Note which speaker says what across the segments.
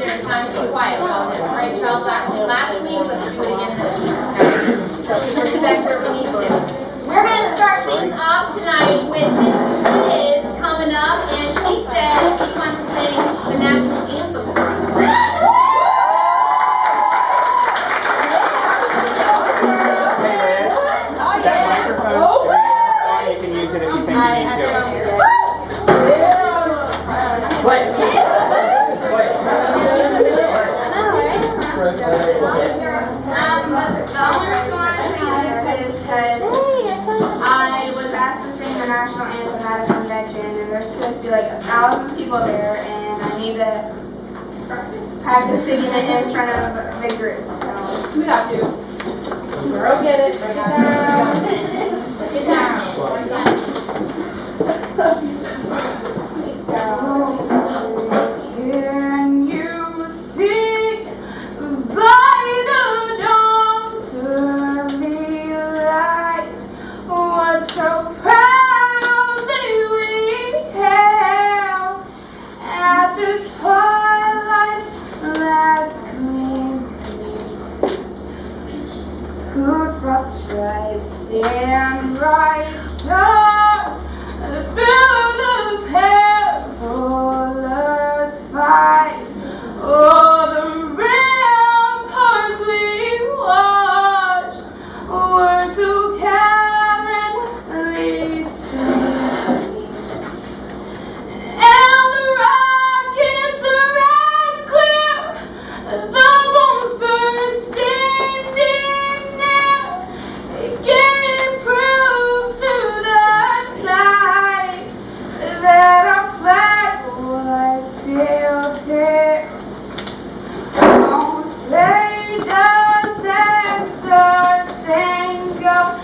Speaker 1: there's time to be quiet. Well, it's great job last week. Let's do it again this week. Okay? Respect where we need to. We're going to start things off tonight with Miss Liz coming up, and she says she wants to sing the national anthem for us.
Speaker 2: You can use it if you think you need to. Wait.
Speaker 3: The only reason why I sing this is because I was asked to sing the national anthem at a convention, and there's supposed to be like 1,000 people there, and I need to practice singing it in front of a big group. So
Speaker 1: We got you. Girl, get it. Bring it down. Get down.
Speaker 3: Can you see by the dawn's early light what so proudly we hailed at the twilight's last gleam, whose broad stripes and bright stars through the perilous fight, oh, the ramparts we watched were so gallantly streamed, and the rockets rang clear, the bombs bursting in air, gave proof through the night that our flag was still there. Don't say, does that star-spangled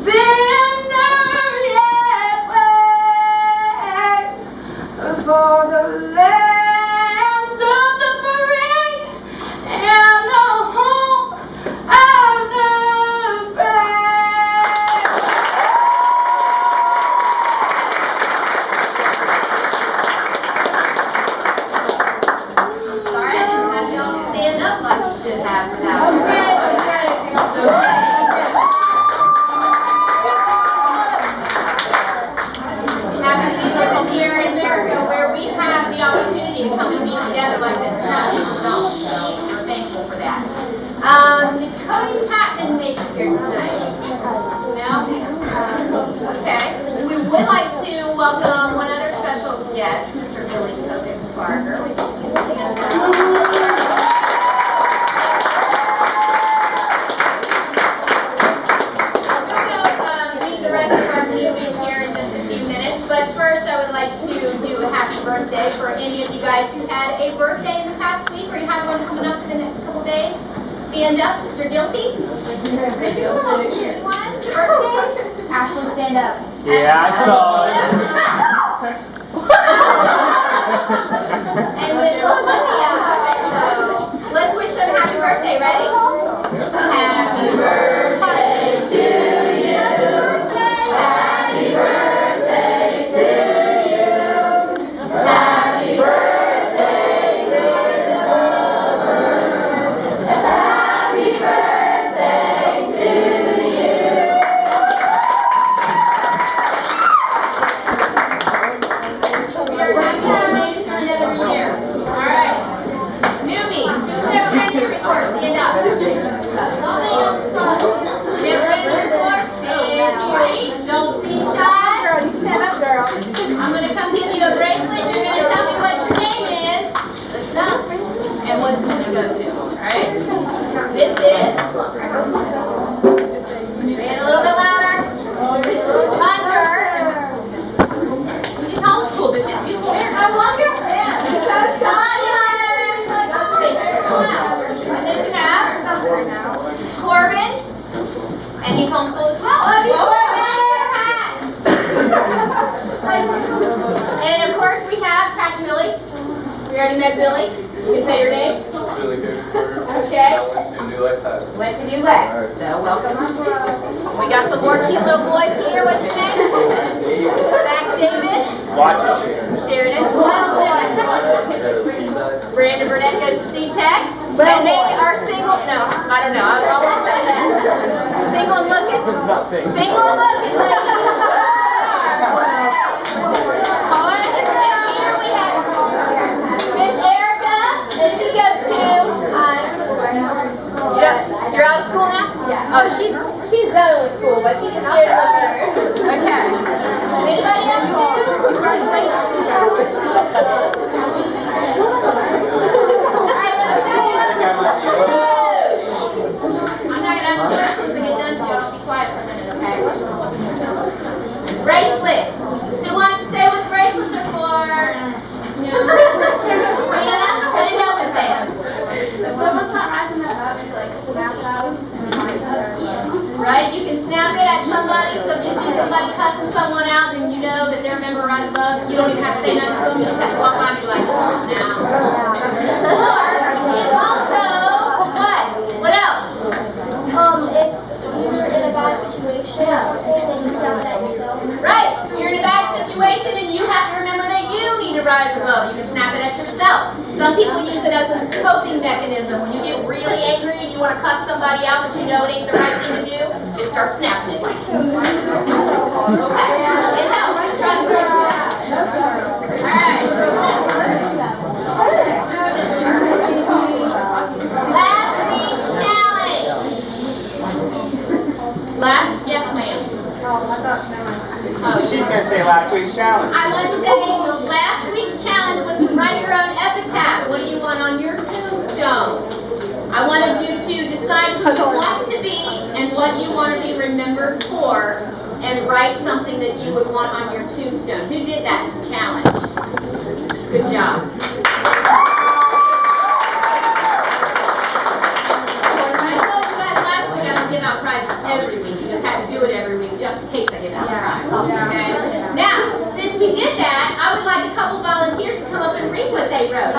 Speaker 3: banner yet wave for the lands of the free and the home of the brave?
Speaker 1: Sorry, I didn't have y'all stand up like you should have for that one. Happy to be with them here in America, where we have the opportunity to come and be together like this. So we're thankful for that. Did Cody Tapman make it here tonight? No? Okay. We would like to welcome one other special guest, Mr. Billy Cocos Barger. Would you please stand up? Meet the rest of our newbies here in just a few minutes, but first I would like to do a happy birthday for any of you guys who had a birthday in the past week, or you have one coming up in the next couple days. Stand up if you're guilty. Anyone? Birthday? Ashley, stand up.
Speaker 2: Yeah, I saw it.
Speaker 1: And then Olivia. So let's wish them happy birthday. Ready? Happy birthday to you. Happy birthday to you. Happy birthday, Christopher. Happy birthday to you. We are happy to make it through another year. All right. Newbies, who's never been here before? Stand up. Never been here before? Stand straight. Don't be shy. Stand up, girl. I'm going to come give you a bracelet. You're going to tell me what your name is. Listen up. And what's going to go to. All right? This is. Say it a little bit louder. Hunter. She's homeschooled, but she's beautiful hair. I love your hair. She's so shy. And then we have Corbin, and he's homeschooled as well. Love you, Corbin. And of course we have Patch Billy. We already met Billy. You can say your name.
Speaker 4: Really good.
Speaker 1: Okay.
Speaker 4: Went to New Lex High.
Speaker 1: Went to New Lex, so welcome. We got some more cute little boys here. What's your name? Zach Davis.
Speaker 2: Watch it.
Speaker 1: Sheridan. Brandon Burnett goes to C-Tech. And they are single. No, I don't know. I won't say that. Single and looking. Single and looking. Here we have Miss Erica, and she goes to. You're out of school now? Yeah. Oh, she's done with school, but she's just here to look here. Okay. Anybody else new? You graduate? I'm not gonna ask questions to get done to. I'll be quiet for a minute, okay? Bracelets. Who wants to say what the bracelets are for? Kayla, say it out and say it.
Speaker 3: Someone's not rising that up and like snap out.
Speaker 1: Right? You can snap it at somebody, so if you see somebody cussing someone out and you know that they're a member of Rise Above, you don't even have to say nothing to them, you just have to walk by and be like, come on now. Or, it's also, what? What else?
Speaker 5: If you're in a bad situation or something, then you snap it at yourself.
Speaker 1: Right. You're in a bad situation and you have to remember that you need to rise above. You can snap it at yourself. Some people use it as a coping mechanism. When you get really angry and you want to cuss somebody out but you know it ain't the right thing to do, just start snapping it. Okay? It helps. Trust me. All right. Last week's challenge. Yes, ma'am.
Speaker 2: Oh, she's going to say last week's challenge.
Speaker 1: I want to say last week's challenge was to write your own epitaph. What do you want on your tombstone? I wanted you to decide who you want to be and what you want to be remembered for and write something that you would want on your tombstone. Who did that challenge? Good job. I told you guys last week I don't give out prizes every week. You just have to do it every week just in case I give out prizes. Okay? Now, since we did that, I would like a couple volunteers to come up and read what they wrote.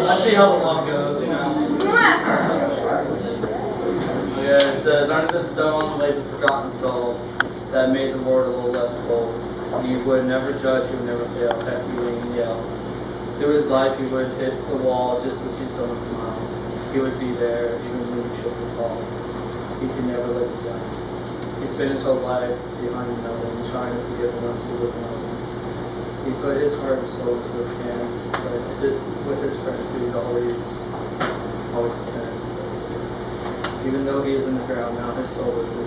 Speaker 6: Let's see how the long goes, you know. Yeah, it says, under the stone lays a forgotten soul that made the Lord a little less bold. He would never judge, he would never fail, heck, he wouldn't yell. Through his life, he would hit the wall just to see someone smile. He would be there, even when children fall. He could never let it down. He spent his whole life behind nothing, trying to forgive the ones who would know him. He put his heart and soul into a can, but with his friends, he would always depend. Even though he is in the ground, now his soul is in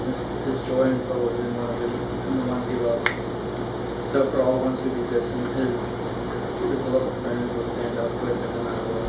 Speaker 6: his joy and soul is in the ones he loves. So for all the ones who be distant, his beloved friends will stand up with him no matter what.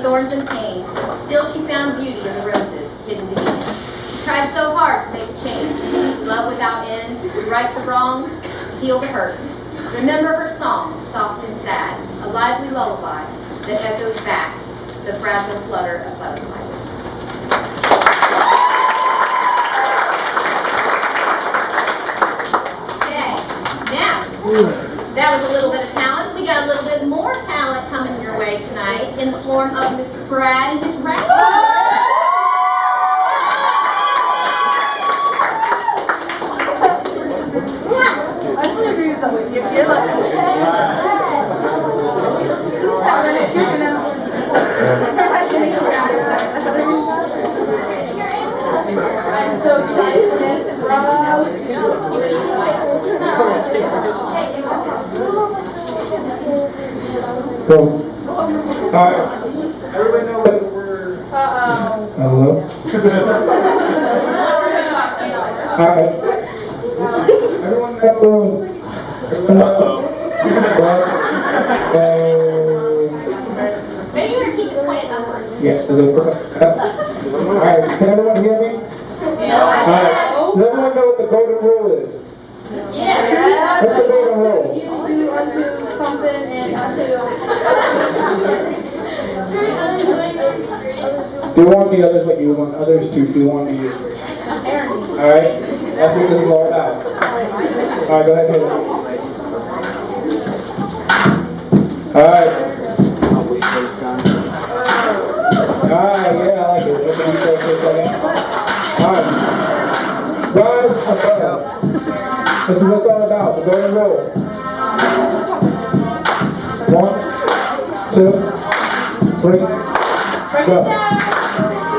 Speaker 1: Thorns and pain, still she found beauty in the roses hidden beneath it. She tried so hard to make a change, love without end, to right the wrongs, to heal the hurts. Remember her song, soft and sad, a lively lullaby that echoes back the fragile flutter of butterfly wings. That was a little bit of talent. We got a little bit more talent coming your way tonight in the form of Mr. Brad and Mr. Brad.
Speaker 7: I fully agree with that. You're lucky. It's good now. I'm so excited for this.
Speaker 8: So, everybody know what we're... Hello? Alright. Everyone know...
Speaker 1: Maybe you want to keep it pointed upwards.
Speaker 8: Yes, alright, can everyone hear me? Alright, does everyone know what the golden rule is?
Speaker 1: Yes.
Speaker 8: What's the golden rule?
Speaker 7: You do unto something and unto
Speaker 8: Do you want the others like you want others to do unto you? Alright, that's what this is all about. Alright, go ahead, Kayla. Alright. Alright, yeah, I like it. Let me go for a second. Alright. Rise above. This is what it's all about, the golden rule. 1, 2, 3, go.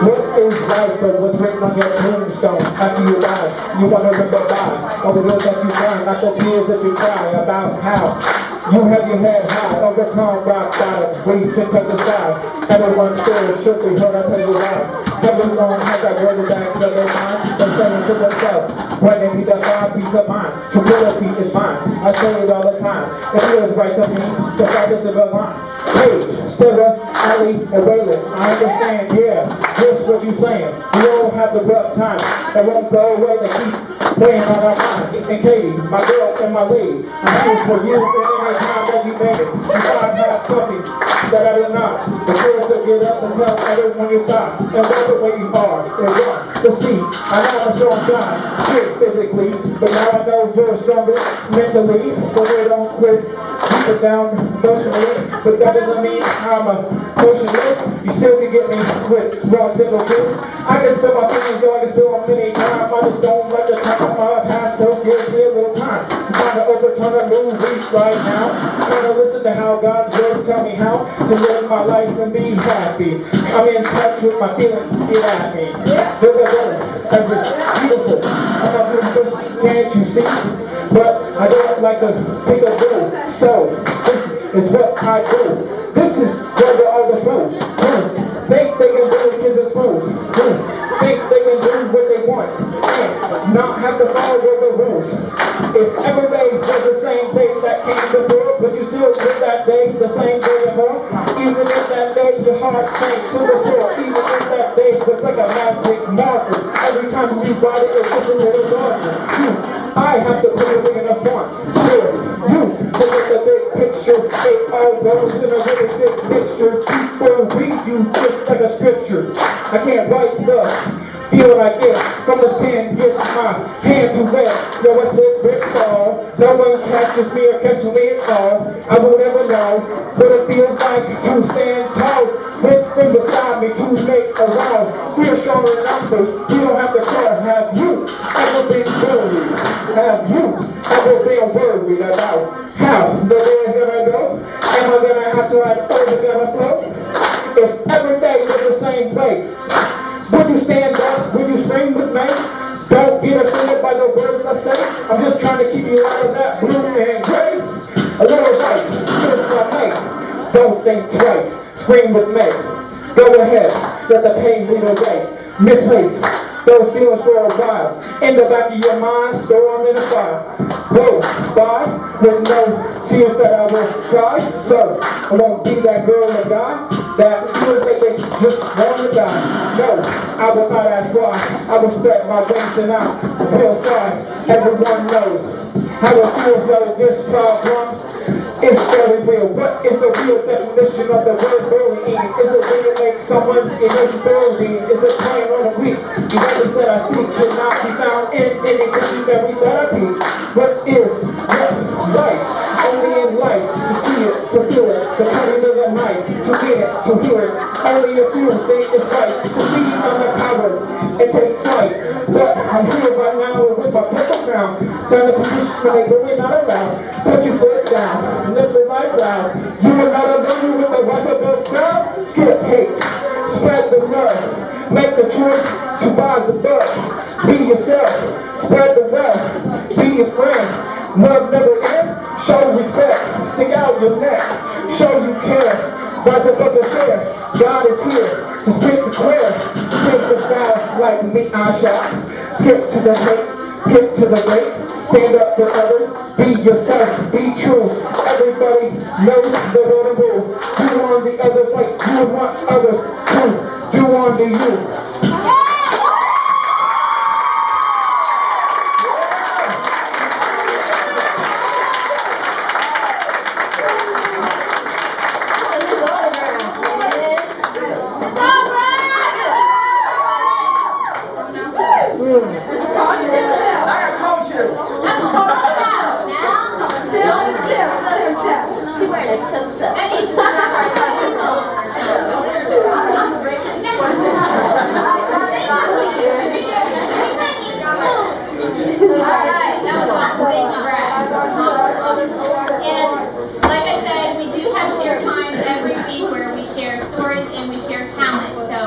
Speaker 8: What is life but what's written on your tombstone after you die? You want to remember by all the words that you find, not the tears that you cry about how you have your head high, overcome rock bottom, reach and touch the sky. Everyone still should be heard, I tell you why. Everyone has that word back to their mind. They're saying to themselves, when they need that God peace of mind, humility is mine. I say it all the time. It feels right to me, the focus of a line. Hey, Sarah, Ali, and Waylon, I understand, yeah, just what you saying. We all have the rough times that won't go away, they keep playing on our mind. And Katie, my girl and my lady, I'm here for you, and any time that you made it, you might have something that I did not. The girls that get up and tell everyone you stop, and whatever way you are, and want to see. I know I'm a strong guy, here physically, but now I know you're stronger mentally, so we don't quit. Keep it down emotionally, but that doesn't mean I'm emotionless. You still can get me with wrong simple truth. I can feel my feelings going to feel many times. I just don't let the time pass so give me a little time. I'm trying to overturn a new leaf right now. I'm trying to listen to how God's words tell me how to live my life and be happy. I'm in touch with my feelings, get at me. Feel the better, every beautiful. I'm not beautiful, can't you see? But I don't like to think of blue. So, this is what I do. This is where the other moves. Think they can do it because it's rules. Think they can do what they want. And not have to follow the rules. If every day was the same face that came before, would you still live that day the same day and more? Even if that day your heart sank to the floor. Even if that day was like a magic marker. Every time you brought it, it's just a little darker. I have to put it in a font. Sure, you look at the big picture. It all goes in a really big picture. People read you just like a scripture. I can't write the feeling I get from the pen. Gets my hand too wet. No one says brick fall. No one catches me or catches me at all. I will never know what it feels like to stand tall. With friends beside me to make a wall. We're stronger than numbers. You don't have to care. Have you ever been worried? Have you ever been worried about how the day is gonna go? Am I gonna have to have gonna flow? If every day was the same way, would you stand up? Would you sing with me? Don't get offended by the words I say. I'm just trying to keep you out of that blue and gray. A little right, just my mate. Don't think twice. Scream with me. Go ahead, let the pain lead away. Misplaced those feelings for a while. In the back of your mind, storm in the fire. Whoa, spy, with no tears that I will cry. So, I won't be that girl or guy that feels like they just want to die. No, I will not ask why. I will spread my wings and I feel fine. Everyone knows how it feels though this problem is very real. What is the real definition of the word bullying? Is it really make someone's emotions building? Is it playing on a week? You never said I speak could not be found in any dictionary therapy. What is right? You get it, you hear it. Only a few think it's right. To see I'm the power and take flight. But I'm here right now with my purple crown. Stand the position like going not around. Put your foot down, lift the right down. You are not alone with the rest of the crowd. Skip hate, spread the love. Make the choice to rise above. Be yourself, spread the wealth. Be your friend, love never ends. Show respect, stick out your neck. Show you care, rise above the share. God is here to speak the prayer. Take the style like me, I shall. Skip to the hate, skip to the rate. Stand up for others, be yourself, be true. Everybody knows the golden rule. Do on the others like you want others to do unto you.
Speaker 5: She wearing a tote.
Speaker 1: Alright, that was awesome. Thank you, Brad. And like I said, we do have share times every week where we share stories and we share talent. So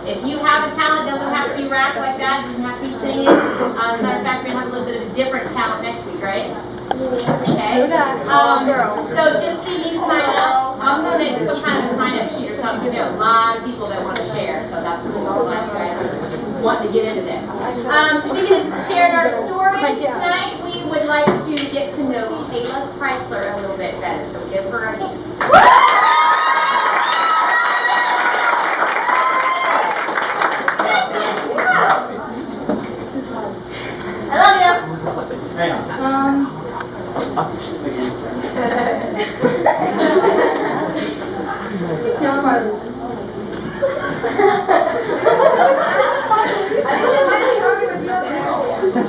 Speaker 1: if you have a talent, it doesn't have to be rap like that, it doesn't have to be singing. As a matter of fact, we're going to have a little bit of a different talent next week, right? Okay. So just so you need to sign up, I'm going to make some kind of a sign up sheet or something. We have a lot of people that want to share, so that's cool. I'm glad you guys are wanting to get into this. Speaking of sharing our stories tonight, we would like to get to know Kayla Chrysler a little bit better. So give her a hand. I love you.
Speaker 6: Hang on.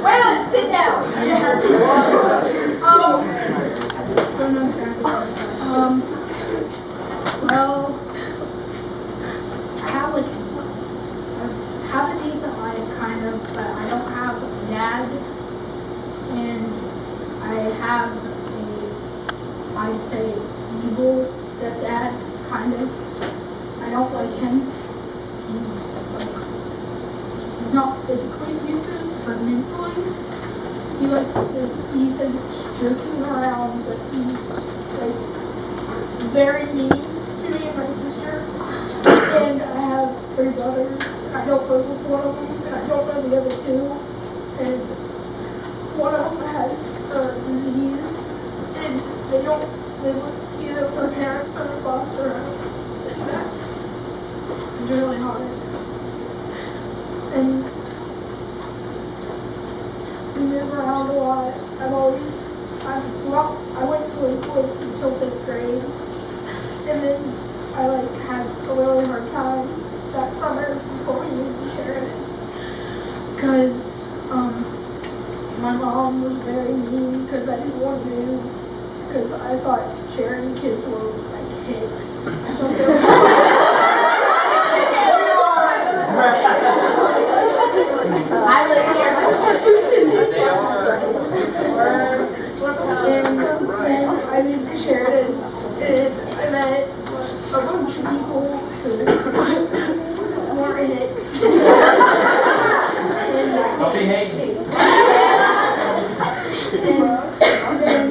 Speaker 1: Well, sit down.
Speaker 5: Well, I have a decent life, kind of, but I don't have a dad, and I have I'd say, evil stepdad, kind of. I don't like him. He's not physically abusive, but mentally. He says it's joking around, but he's like very mean to me and my sister. And I have 3 brothers. I don't live with one of them, and I don't know the other 2. And one of them has a disease, and they don't live with either of their parents or their foster home. It's really hard. And we move around a lot. I went to Lakewood until 5th grade, and then I had a really hard time that summer before we moved to Sheridan, because my mom was very mean because I didn't want to move, because I thought Sheridan kids were like hicks. I thought they were I live here. And I moved to Sheridan, and I met a bunch of people who weren't hicks.
Speaker 6: Don't be hating.
Speaker 5: And then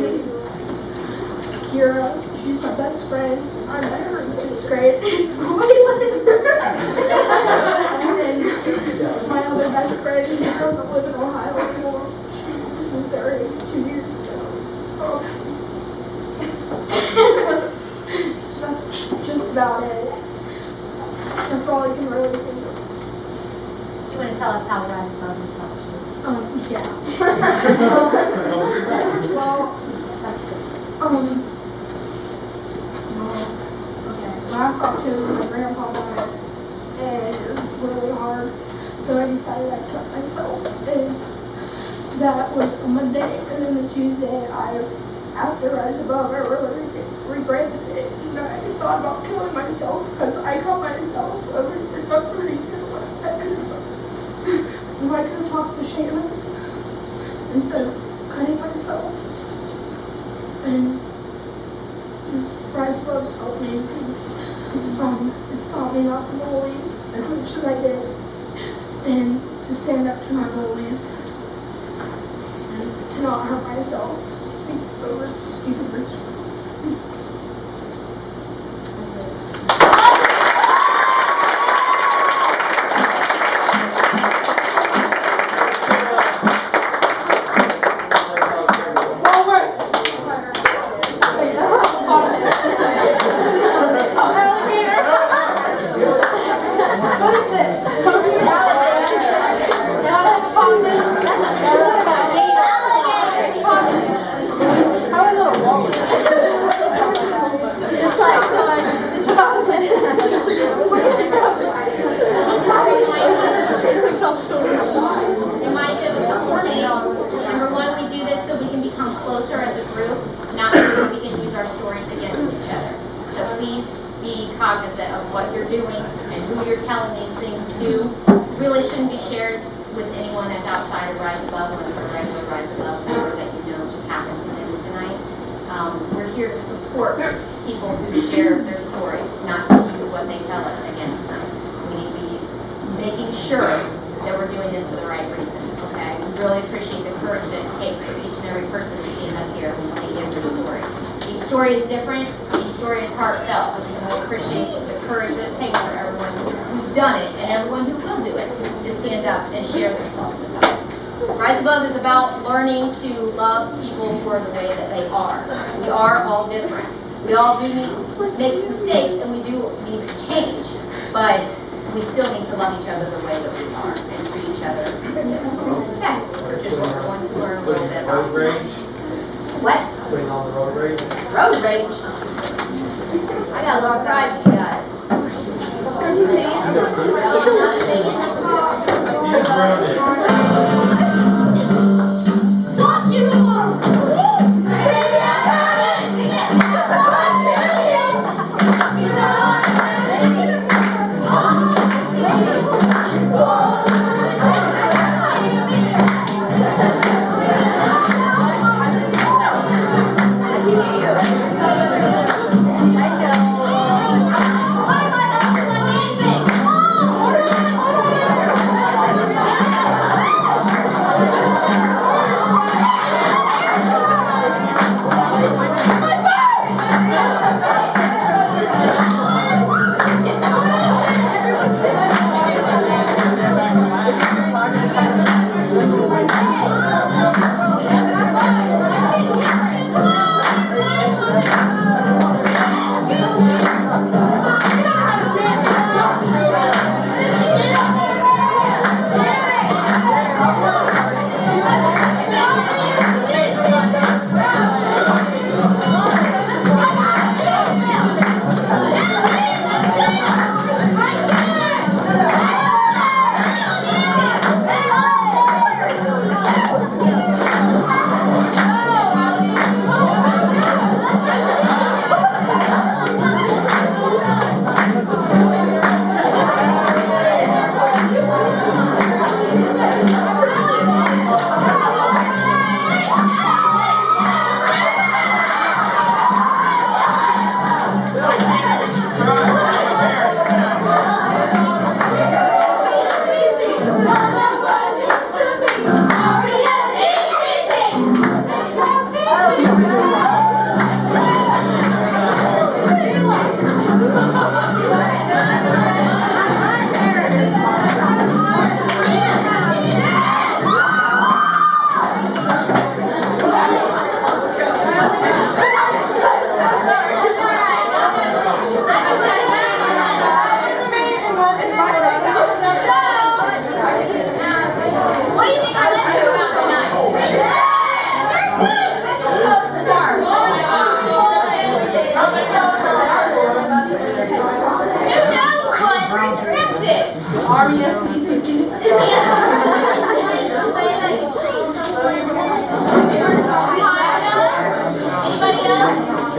Speaker 5: Kira, she's my best friend. I met her in 6th grade. And my other best friend, who doesn't live in Ohio anymore, she was there 2 years ago. That's just about it. That's all I can really think of.
Speaker 1: You want to tell us how Rise Above is helped you?
Speaker 5: Yeah. Well, okay. Last October, my grandpa died, and it was really hard. So I decided I'd cut myself, and that was a Monday, and then the Tuesday I after Rise Above, I really regretted it. And I thought about killing myself because I caught myself over the reason why I could have talked to Shannon instead of cutting myself. And Rise Above's helped me because it's taught me not to bully as much as I did and to stand up to my bullies and to not hurt myself over stupid reasons.
Speaker 7: What is this? How are little walnuts? It's like
Speaker 1: Remind you of a couple of things. Number one, we do this so we can become closer as a group, not so we can use our stories against each other. So please be cognizant of what you're doing and who you're telling these things to. Really shouldn't be shared with anyone that's outside of Rise Above, unless they're a regular Rise Above member that you know just happened to miss tonight. We're here to support people who share their stories, not to use what they tell us against them. We need to be making sure that we're doing this for the right reason, okay? We really appreciate the courage that it takes for each and every person to stand up here and give their story. Each story is different, each story is heartfelt, and we appreciate the courage that it takes for everyone who's done it and everyone who will do it to stand up and share themselves with us. Rise Above is about learning to love people for the way that they are. We are all different. We all do make mistakes and we do need to change, but we still need to love each other the way that we are and treat each other with respect, which is what we're going to learn a little bit about tonight. What?
Speaker 6: Putting on the road rage.
Speaker 1: Road rage? I got a little surprise for you guys. Are you saying? I'm not saying. Don't you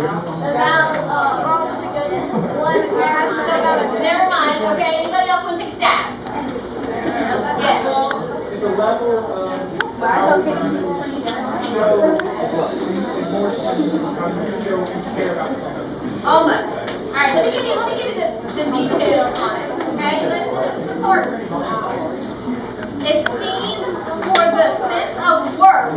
Speaker 1: Never mind. Okay, anybody else want to take a stab? Yes.
Speaker 2: It's a level of
Speaker 1: Almost. All right, let me give you the details on it. Okay, this is important. Esteem for the sense of worth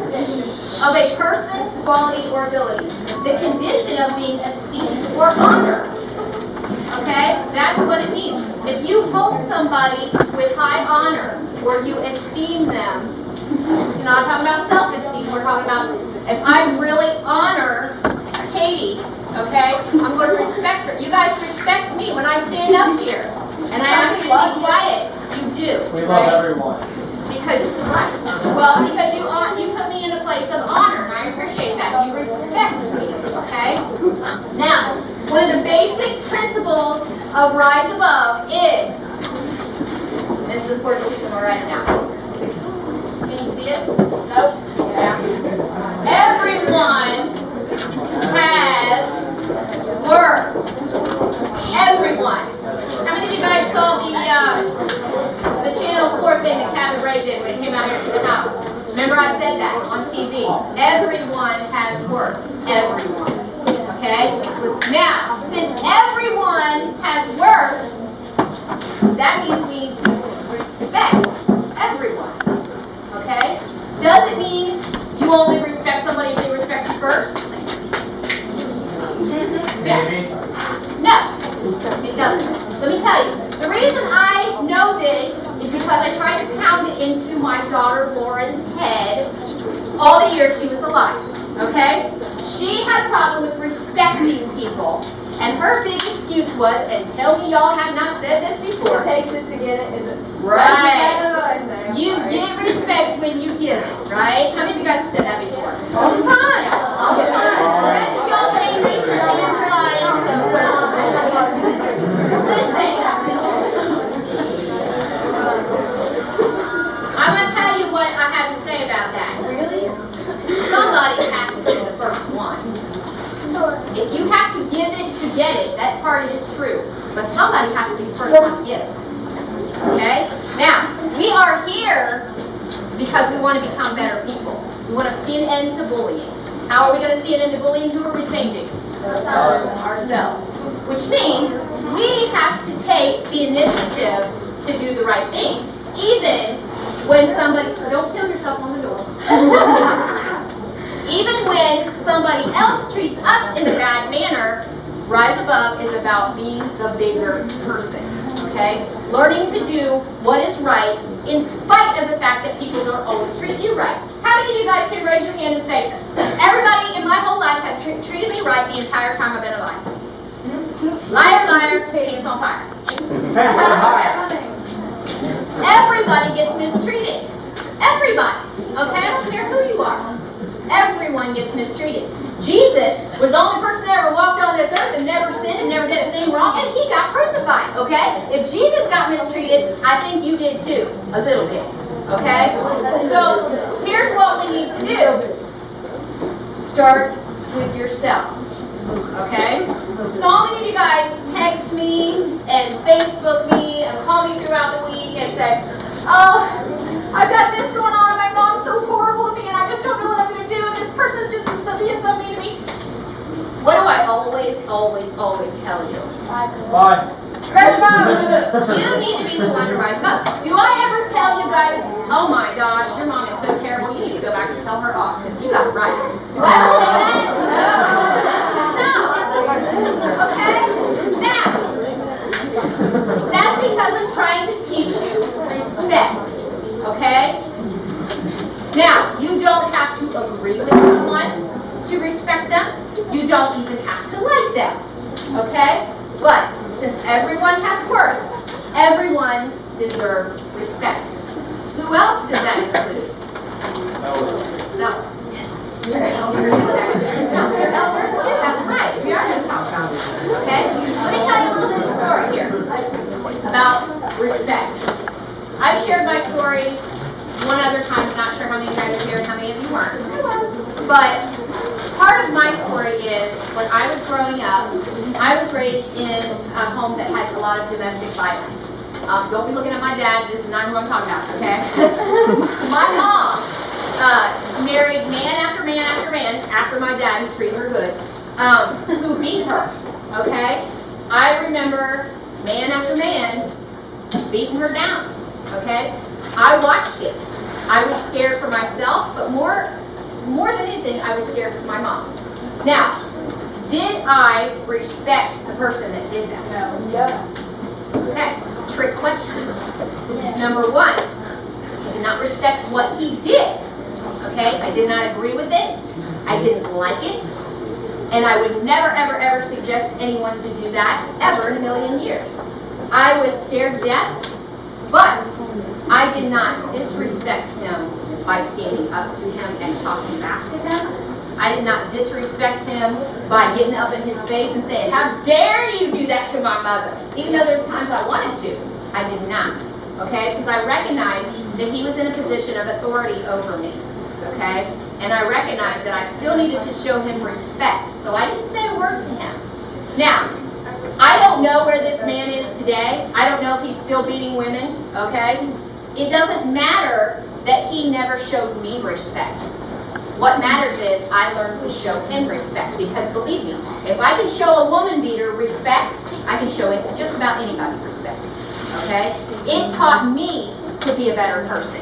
Speaker 1: of a person, quality, or ability. The condition of being esteemed or honored. Okay, that's what it means. If you hold somebody with high honor or you esteem them, we're not talking about self-esteem. We're talking about if I really honor Katie, okay, I'm going to respect her. You guys respect me when I stand up here and I ask you to be quiet. You do.
Speaker 2: We love
Speaker 1: right?
Speaker 2: everyone.
Speaker 1: Because because you put me in a place of honor, and I appreciate that. You respect me, okay? Now, one of the basic principles of Rise Above is this is important. I'm gonna write it down. Can you see it? Nope. Yeah. Everyone has worth. Everyone. How many of you guys saw the Channel 4 thing that Cabin Ray did when he came out here to the house? Remember I said that on TV. Everyone has worth. Everyone. Okay? Now, since everyone has worth, that means we need to respect everyone. Okay? Does it mean you only respect somebody if they respect you first?
Speaker 2: Maybe.
Speaker 1: No, it doesn't. Let me tell you, the reason I know this is because I tried to pound it into my daughter Lauren's head all the years she was alive, okay? She had a problem with respecting people, and her big excuse was, and tell me y'all have not said this before.
Speaker 7: It takes it to get it. Is it?
Speaker 1: Right. You get respect when you give it, right? How many of you guys have said that before? All the time. All the time. The rest of y'all ain't raised your hands high, so listen. I'm going to tell you what I have to say about that. Really? Somebody has to be the first one. If you have to give it to get it, that part is true. But somebody has to be the first one to give it. Okay? Now, we are here because we want to become better people. We want to see an end to bullying. How are we going to see an end to bullying? Who are we changing? Ourselves. Which means we have to take the initiative to do the right thing. Even when somebody, don't kill yourself on the door. Even when somebody else treats us in a bad manner, Rise Above is about being the bigger person, okay? Learning to do what is right in spite of the fact that people don't always treat you right. How many of you guys can raise your hand and say, everybody in my whole life has treated me right the entire time I've been alive? Liar, liar, pants on fire. Everybody gets mistreated. Everybody. Okay? I don't care who you are. Everyone gets mistreated. Jesus was the only person that ever walked on this earth and never sinned and never did a thing wrong, and he got crucified. Okay? If Jesus got mistreated, I think you did too. A little bit. Okay? So, here's what we need to do. Start with yourself. Okay? So many of you guys text me and Facebook me and call me throughout the week and say, oh, I've got this going on and my mom's so horrible to me and I just don't know what I'm going to do and this person just is being so mean to me. What do I always tell you?
Speaker 2: Bye.
Speaker 1: You need to be the one to rise up. Do I ever tell you guys, oh my gosh, your mom is so terrible, you need to go back and tell her off because you got it right? Do I ever say that? No. Okay? Now, that's because I'm trying to teach you respect. Okay? Now, you don't have to agree with someone to respect them. You don't even have to like them. Okay? But since everyone has worth, everyone deserves respect. Who else does that include? Yourself. Yes. You're going to respect yourself. Your elders too. That's right. We are going to talk about it. Okay? Let me tell you a little bit of story here about respect. I've shared my story one other time. I'm not sure how many of you guys are here and how many of you weren't. But part of my story is when I was growing up, I was raised in a home that had a lot of domestic violence. Don't be looking at my dad, this is not who I'm talking about, okay? My mom married man after man after man, after my dad, who treated her good, who beat her, okay? I remember man after man beating her down, okay? I watched it. I was scared for myself, but more than anything, I was scared for my mom. Now, did I respect the person that did that? No. Okay, trick question. Number one, I did not respect what he did. Okay, I did not agree with it. I didn't like it. And I would never, ever, ever suggest anyone to do that, ever in a million years. I was scared to death, but I did not disrespect him by standing up to him and talking back to him. I did not disrespect him by getting up in his face and saying, "How dare you do that to my mother?" Even though there's times I wanted to, I did not. Okay, because I recognized that he was in a position of authority over me. Okay, and I recognized that I still needed to show him respect. So I didn't say a word to him. Now, I don't know where this man is today. I don't know if he's still beating women. Okay, it doesn't matter that he never showed me respect. What matters is I learned to show him respect, because believe me, if I can show a woman beater respect, I can show just about anybody respect, okay? It taught me to be a better person.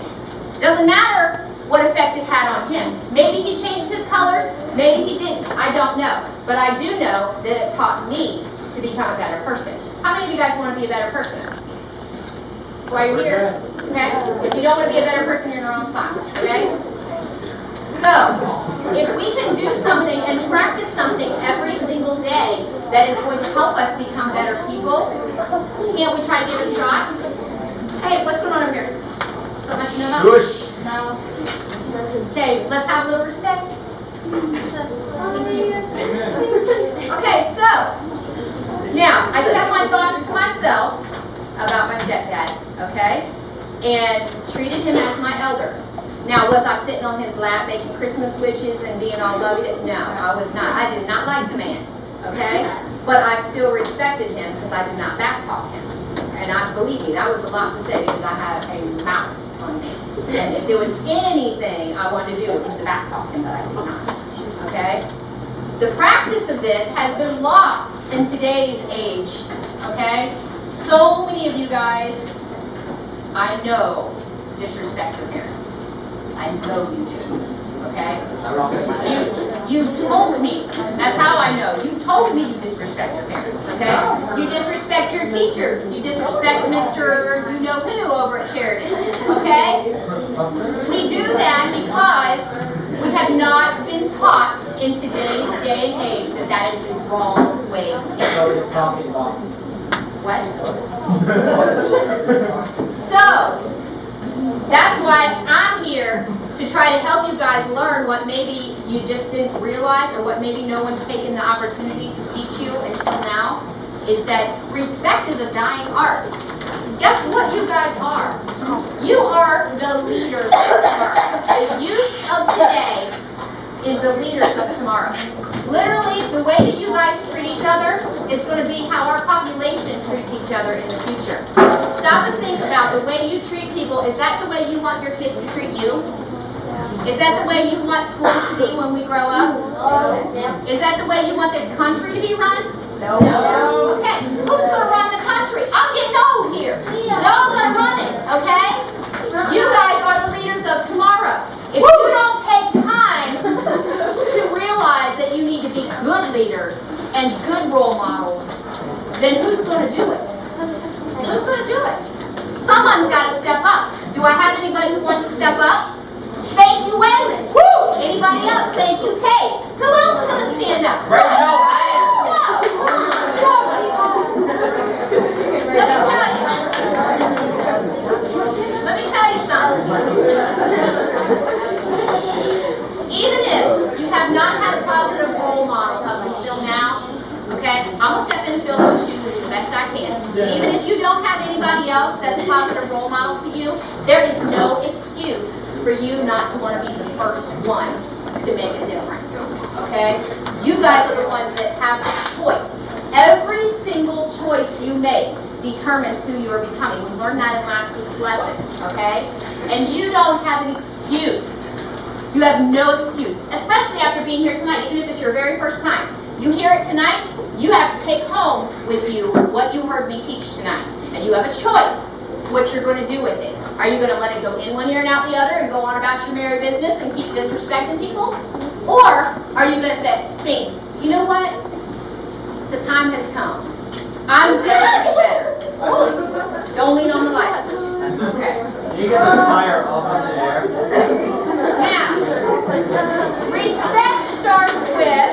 Speaker 1: Doesn't matter what effect it had on him. Maybe he changed his colors, maybe he didn't, I don't know. But I do know that it taught me to become a better person. How many of you guys want to be a better person? That's why you're here, okay? If you don't want to be a better person, you're in the wrong spot, okay? So, if we can do something and practice something every single day that is going to help us become better people, can't we try to give it a shot? Hey, what's going on over here? Something I should know about? No. Okay, let's have a little respect. Thank you. Okay, so, now, I kept my thoughts to myself about my stepdad, okay? And treated him as my elder. Now, was I sitting on his lap making Christmas wishes and being all lovey? No, I was not. I did not like the man, okay? But I still respected him because I did not backtalk him. And believe me, that was a lot to say because I had a mouth on me. And if there was anything I wanted to do, it was to backtalk him, but I did not, okay? The practice of this has been lost in today's age, okay? So many of you guys, I know, disrespect your parents. I know you do, okay? You told me, that's how I know. You told me you disrespect your parents, okay? You disrespect your teachers. You disrespect Mr. You-know-who over at Sheridan, okay? We do that because we have not been taught in today's day and age that that is the wrong way to speak. What? So, that's why I'm here to try to help you guys learn what maybe you just didn't realize, or what maybe no one's taken the opportunity to teach you until now, is that respect is a dying art. Guess what you guys are? You are the leaders of tomorrow. The youth of today is the leaders of tomorrow. Literally, the way that you guys treat each other is going to be how our population treats each other in the future. Stop and think about the way you treat people. Is that the way you want your kids to treat you? Is that the way you want schools to be when we grow up? Is that the way you want this country to be run? No. Okay, who's going to run the country? I'm getting old here. Y'all going to run it, okay? You guys are the leaders of tomorrow. If you don't take time to realize that you need to be good leaders and good role models, then who's going to do it? Who's going to do it? Someone's got to step up. Do I have anybody who wants to step up? Thank you, Waylon. Woo! Anybody else? Thank you, Kay. Who else is going to stand up? Let me tell you something. Even if you have not had a positive role model up until now, okay, I'm going to step in and fill those shoes and do the best I can. Even if you don't have anybody else that's a positive role model to you, there is no excuse for you not to want to be the first one to make a difference, okay? You guys are the ones that have a choice. Every single choice you make determines who you are becoming. We learned that in last week's lesson, okay? And you don't have an excuse. You have no excuse, especially after being here tonight, even if it's your very first time. You hear it tonight, you have to take home with you what you heard me teach tonight. And you have a choice what you're going to do with it. Are you going to let it go in one ear and out the other and go on about your merry business and keep disrespecting people? Or are you going to think, you know what? The time has come. I'm going to be better. Don't lean on the light switch. Okay.
Speaker 6: You get the fire up in the air.
Speaker 1: Now, respect starts with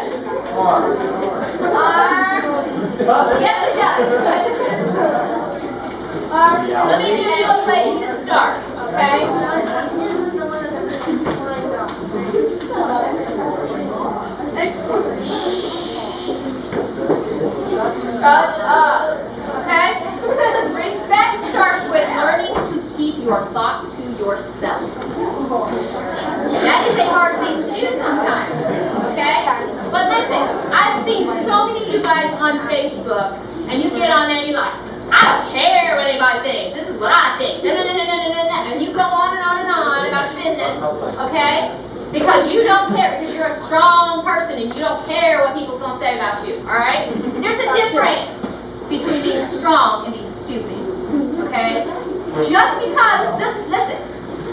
Speaker 1: yes, it does. Let me give you a way to start, okay? Okay? Respect starts with learning to keep your thoughts to yourself. That is a hard thing to do sometimes, okay? But listen, I've seen so many of you guys on Facebook, and you get on there and you're like, I don't care what anybody thinks. This is what I think. And you go on and on and on about your business, okay? Because you don't care, because you're a strong person and you don't care what people's going to say about you, all right? There's a difference between being strong and being stupid, okay? Just because, listen,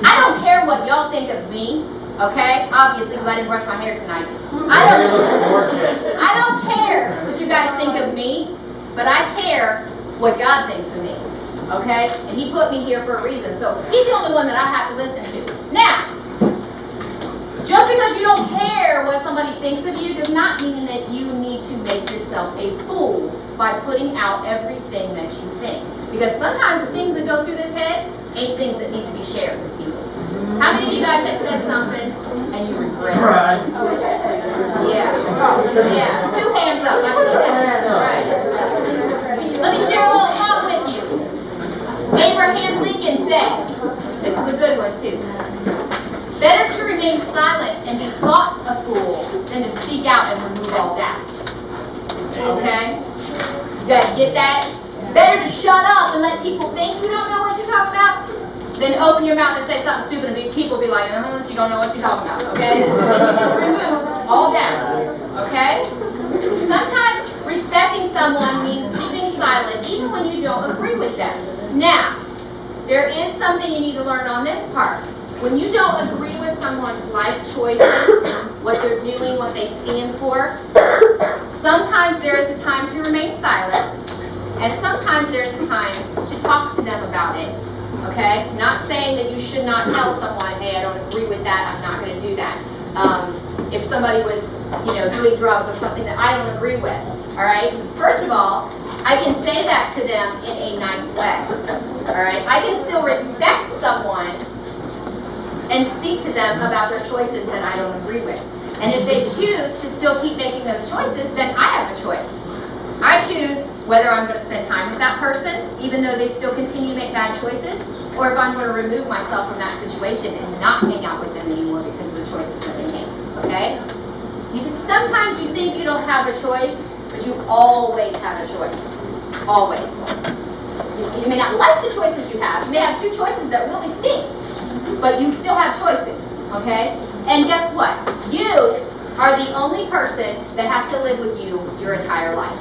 Speaker 1: I don't care what y'all think of me, okay? Obviously, because I didn't brush my hair tonight. I don't care what you guys think of me, but I care what God thinks of me, okay? And He put me here for a reason, so He's the only one that I have to listen to. Now, just because you don't care what somebody thinks of you does not mean that you need to make yourself a fool by putting out everything that you think. Because sometimes the things that go through this head ain't things that need to be shared with people. How many of you guys have said something and you regret it? Yeah. Yeah. 2 hands up. Right. Let me share a little thought with you. Abraham Lincoln said, this is a good one too. Better to remain silent and be thought a fool than to speak out and remove all doubt. Okay? You guys get that? Better to shut up and let people think you don't know what you're talking about than open your mouth and say something stupid and people be like, you don't know what you're talking about. Okay? And you just remove all doubt. Okay? Sometimes respecting someone means keeping silent even when you don't agree with them. Now, there is something you need to learn on this part. When you don't agree with someone's life choices, what they're doing, what they stand for, sometimes there is a time to remain silent, and sometimes there's a time to talk to them about it. Okay? Not saying that you should not tell someone, hey, I don't agree with that, I'm not going to do that. If somebody was, doing drugs or something that I don't agree with. All right? First of all, I can say that to them in a nice way. All right? I can still respect someone and speak to them about their choices that I don't agree with. And if they choose to still keep making those choices, then I have a choice. I choose whether I'm going to spend time with that person, even though they still continue to make bad choices, or if I'm going to remove myself from that situation and not hang out with them anymore because of the choices that they make. Okay? Sometimes you think you don't have a choice, but you always have a choice. Always. You may not like the choices you have. You may have 2 choices that really stink, but you still have choices. Okay? And guess what? You are the only person that has to live with you your entire life.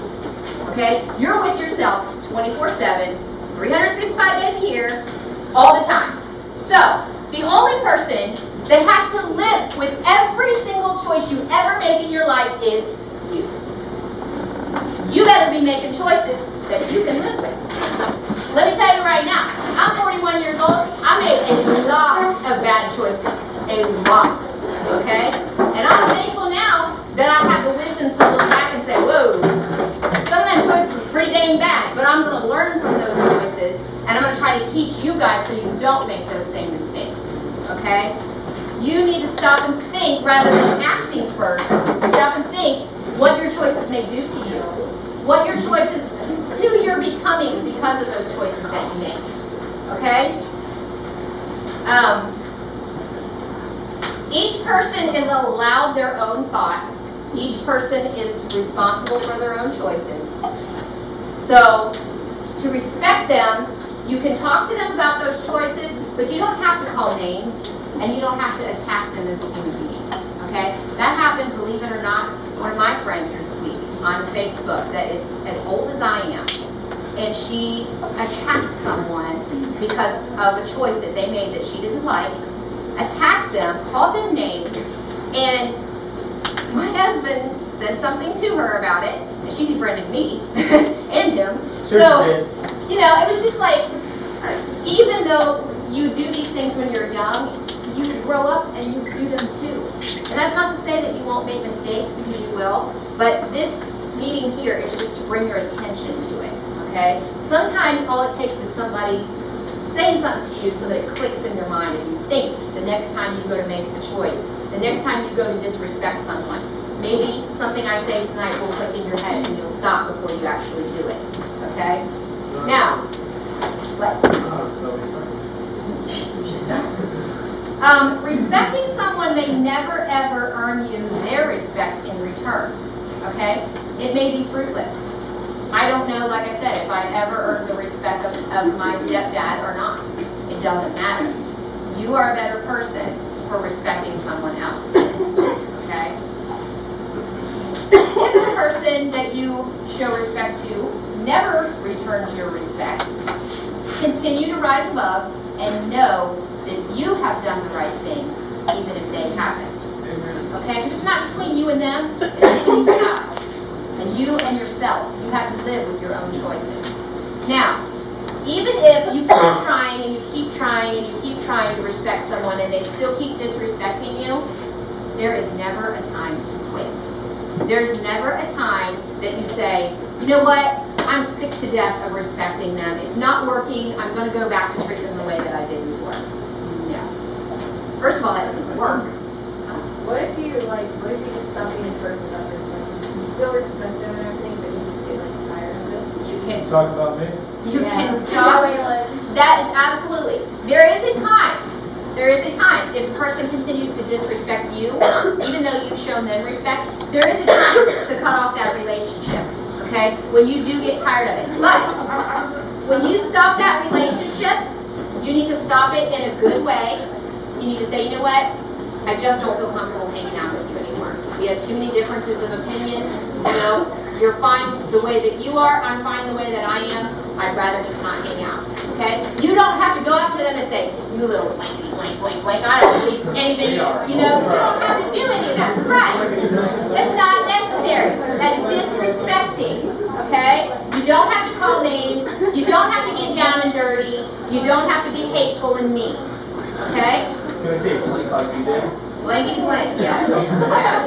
Speaker 1: Okay? You're with yourself 24/7, 365 days a year, all the time. So, the only person that has to live with every single choice you ever make in your life is you. You better be making choices that you can live with. Let me tell you right now, I'm 41 years old. I made a lot of bad choices. A lot. Okay? And I'm thankful now that I have the wisdom to look back and say, whoa, some of that choices was pretty dang bad, but I'm going to learn from those choices, and I'm going to try to teach you guys so you don't make those same mistakes. Okay? You need to stop and think rather than acting first. Stop and think what your choices may do to you. What your choices, who you're becoming because of those choices that you make. Okay? Each person is allowed their own thoughts, Each person is responsible for their own choices. So, to respect them, you can talk to them about those choices, but you don't have to call names, and you don't have to attack them as a human being, okay? That happened, believe it or not, one of my friends this week on Facebook that is as old as I am, and she attacked someone because of a choice that they made that she didn't like, attacked them, called them names, and my husband said something to her about it, and she defriended me and him. So, you know, it was just like, even though you do these things when you're young, you grow up and you do them too. And that's not to say that you won't make mistakes, because you will, but this meeting here is just to bring your attention to it, okay? Sometimes all it takes is somebody saying something to you so that it clicks in your mind, and you think the next time you go to make a choice, the next time you go to disrespect someone, maybe something I say tonight will click in your head and you'll stop before you actually do it, okay? Now, what? Respecting someone may never ever earn you their respect in return, okay? It may be fruitless. I don't know, like I said, if I ever earned the respect of my stepdad or not. It doesn't matter. You are a better person for respecting someone else, okay? If the person that you show respect to never returns your respect, continue to rise above and know that you have done the right thing, even if they haven't. Okay? Because it's not between you and them, it's between you and God. And you and yourself. You have to live with your own choices. Now, even if you keep trying and you keep trying and you keep trying to respect someone and they still keep disrespecting you, there is never a time to quit. There's never a time that you say, you know what, I'm sick to death of respecting them. It's not working. I'm going to go back to treat them the way that I did before. No. First of all, that doesn't work.
Speaker 7: What if you just stop being the person that respect? You still respect them and everything, but you just get tired of it?
Speaker 1: You can
Speaker 8: Talk about me?
Speaker 1: You can stop. That is absolutely. There is a time. There is a time. If a person continues to disrespect you, even though you've shown them respect, there is a time to cut off that relationship. Okay? When you do get tired of it. But when you stop that relationship, you need to stop it in a good way. You need to say, you know what? I just don't feel comfortable hanging out with you anymore. We have too many differences of opinion. You know, you're fine the way that you are. I'm fine the way that I am. I'd rather just not hang out. Okay? You don't have to go up to them and say, you little blankety blank blank blank. I don't believe anything. You know, you don't have to do any of that. Right? It's not necessary. That's disrespecting. Okay? You don't have to call names. You don't have to get down and dirty. You don't have to be hateful and mean. Okay?
Speaker 4: Can I say blank like you did?
Speaker 1: Blankety blank, yes. Say that.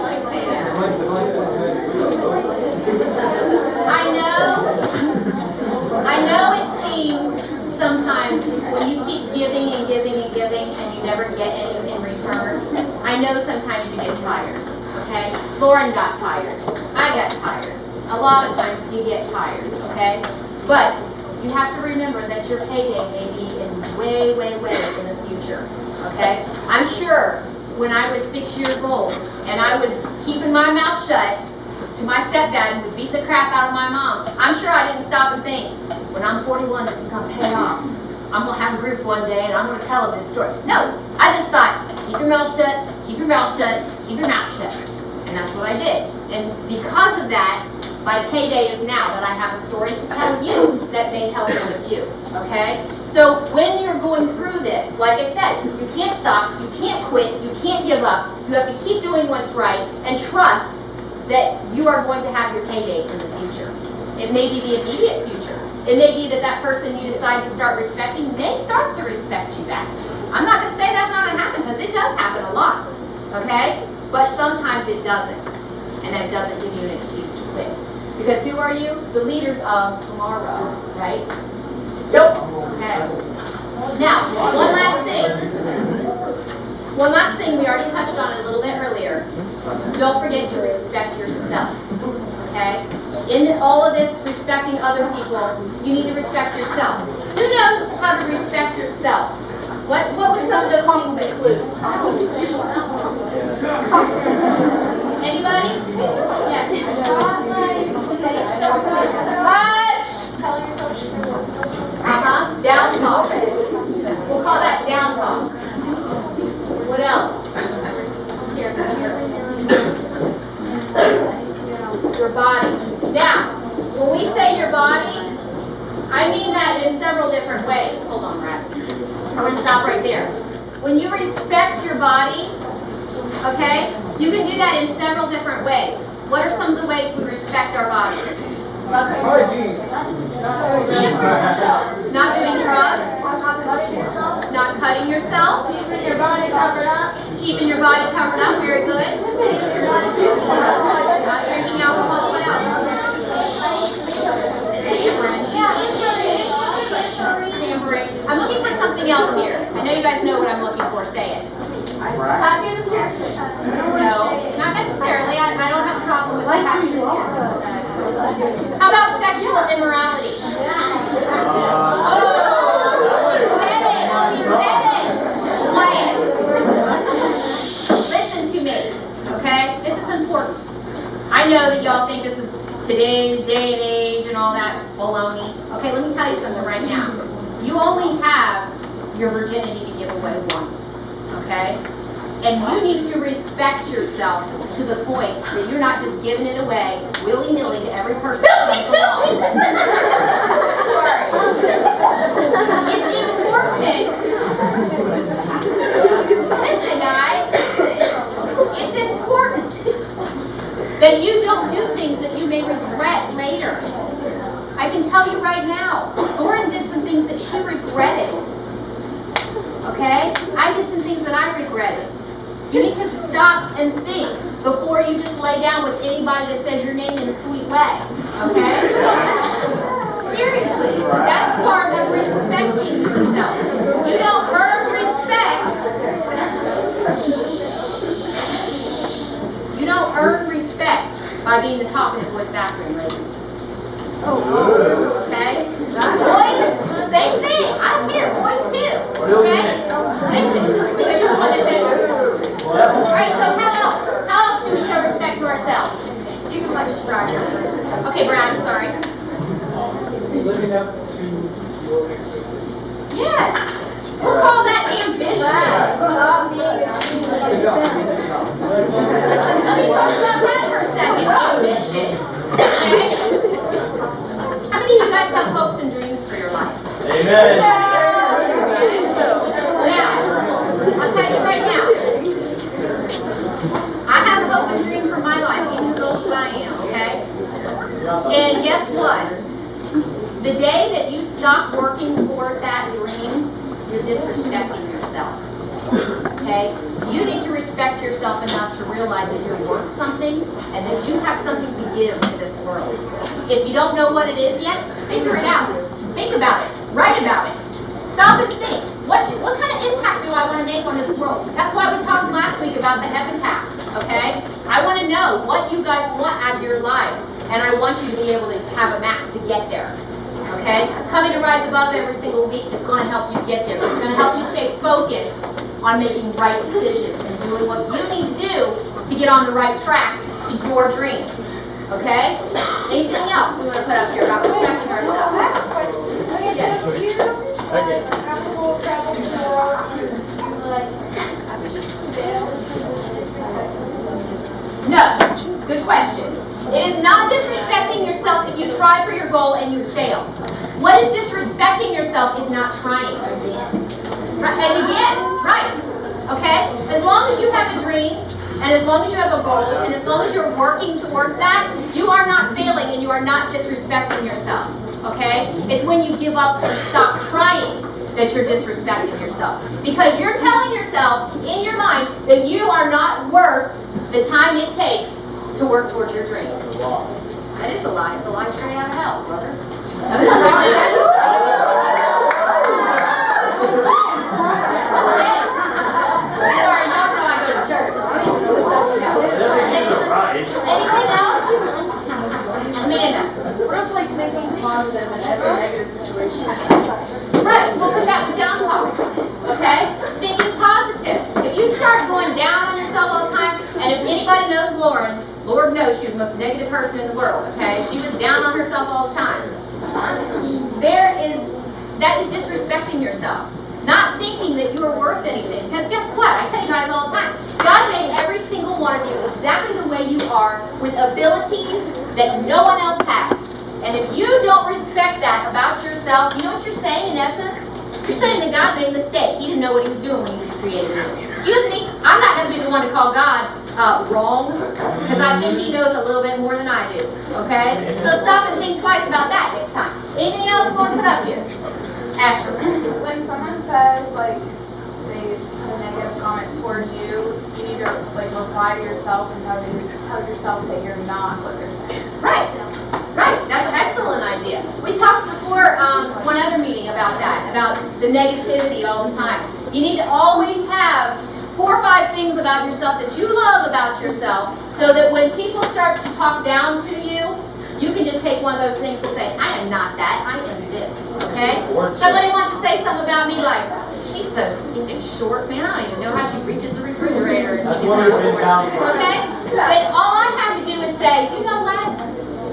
Speaker 1: I know it seems sometimes when you keep giving and giving and giving and you never get any in return, I know sometimes you get tired, okay? Lauren got tired. I got tired. A lot of times you get tired, okay? But you have to remember that your payday may be in way, way, way in the future, okay? I'm sure when I was 6 years old and I was keeping my mouth shut to my stepdad who was beating the crap out of my mom, I'm sure I didn't stop and think, when I'm 41, this is going to pay off. I'm going to have a group one day and I'm going to tell them this story. No, I just thought, keep your mouth shut, keep your mouth shut, keep your mouth shut. And that's what I did. And because of that, my payday is now that I have a story to tell you that may help one of you, okay? So when you're going through this, like I said, you can't stop, you can't quit, you can't give up. You have to keep doing what's right and trust that you are going to have your payday in the future. It may be the immediate future. It may be that that person you decide to start respecting may start to respect you back. I'm not going to say that's not going to happen because it does happen a lot, okay? But sometimes it doesn't, and that doesn't give you an excuse to quit. Because who are you? The leaders of tomorrow, right? Nope. Okay. Now, one last thing. One last thing we already touched on a little bit earlier. Don't forget to respect yourself. Okay? In all of this respecting other people, you need to respect yourself. Who knows how to respect yourself? What would some of those things include? Anybody? Yes. Hush! Down talk. We'll call that down talk. What else? Here. Your body. Now, when we say your body, I mean that in several different ways. Hold on, Brad. I'm going to stop right there. When you respect your body, okay, you can do that in several different ways. What are some of the ways we respect our bodies?
Speaker 4: Hygiene.
Speaker 1: Not doing drugs. Not cutting yourself.
Speaker 5: Keeping your body covered up.
Speaker 1: Keeping your body covered up. Very good. Not drinking alcohol. What else? Pampering. I'm looking for something else here. I know you guys know what I'm looking for. Say it. No, not necessarily. I don't have a problem with that. How about sexual immorality? Oh, she said it. She said it. Quiet. Listen to me, okay? This is important. I know that y'all think this is today's day and age and all that baloney. Okay, let me tell you something right now. You only have your virginity to give away once, okay? And you need to respect yourself to the point that you're not just giving it away willy-nilly to every person that comes along. It's important. Listen, guys. It's important that you don't do things that you may regret later. I can tell you right now, Lauren did some things that she regretted. Okay? I did some things that I regretted. You need to stop and think before you just lay down with anybody that says your name in a sweet way. Okay? Seriously, that's part of respecting yourself. You don't earn respect. You don't earn respect by being the top in the boys' bathroom, ladies. Okay? Boys, same thing. I don't care. Boys too. Okay? Listen, because you're the one that said it. Alright, so how else do we show respect to ourselves? You can watch Brad. Okay, Brad, I'm sorry.
Speaker 4: Living up to your expectations.
Speaker 1: Yes. We'll call that ambition. Let me talk about that for a second. Ambition. Okay? How many of you guys have hopes and dreams for your life?
Speaker 4: Amen.
Speaker 1: Now, I'll tell you right now. I have a hope and dream for my life, even as old as I am, okay? And guess what? The day that you stop working toward that dream, you're disrespecting yourself. Okay? You need to respect yourself enough to realize that you're worth something and that you have something to give to this world. If you don't know what it is yet, figure it out. Think about it. Write about it. Stop and think. What kind of impact do I want to make on this world? That's why we talked last week about the epitaph. Okay? I want to know what you guys want out of your lives, and I want you to be able to have a map to get there. Okay? Coming to Rise Above every single week is going to help you get there. It's going to help you stay focused on making right decisions and doing what you need to do to get on the right track to your dream. Okay? Anything else we want to put up here about respecting ourselves? Yes.
Speaker 4: Okay.
Speaker 1: No. Good question. It is not disrespecting yourself if you try for your goal and you fail. What is disrespecting yourself is not trying. Right? And again, right. Okay? As long as you have a dream, and as long as you have a goal, and as long as you're working towards that, you are not failing and you are not disrespecting yourself. Okay? It's when you give up and stop trying that you're disrespecting yourself. Because you're telling yourself in your mind that you are not worth the time it takes to work towards your dream. That is a lie. It's a lie straight out of hell, brother. Sorry, y'all know I go to church. Anything else? Amanda.
Speaker 5: What if like thinking positive in every negative situation?
Speaker 1: Right, we'll put that with down talk. Okay? Thinking positive. If you start going down on yourself all the time, and if anybody knows Lauren, negative person in the world, okay? She was down on herself all the time. That is disrespecting yourself. Not thinking that you are worth anything. Because guess what? I tell you guys all the time. God made every single one of you exactly the way you are, with abilities that no one else has. And if you don't respect that about yourself, you know what you're saying in essence? You're saying that God made a mistake. He didn't know what he was doing when he was creating you. Excuse me, I'm not going to be the one to call God wrong, because I think he knows a little bit more than I do. Okay? So stop and think twice about that next time. Anything else you want to put up here? Ashley.
Speaker 3: When someone says, like, they put a negative comment towards you, you need to, like, reply to yourself and tell yourself that you're not what they're saying.
Speaker 1: Right. Right. That's an excellent idea. We talked before one other meeting about that, about the negativity all the time. You need to always have 4 or 5 things about yourself that you love about yourself, so that when people start to talk down to you, you can just take one of those things and say, I am not that, I am this, okay? Somebody wants to say something about me like, she's so stinking short, man, I don't even know how she reaches the refrigerator.
Speaker 2: That's what we've been down for.
Speaker 1: Okay? But all I have to do is say, you know what?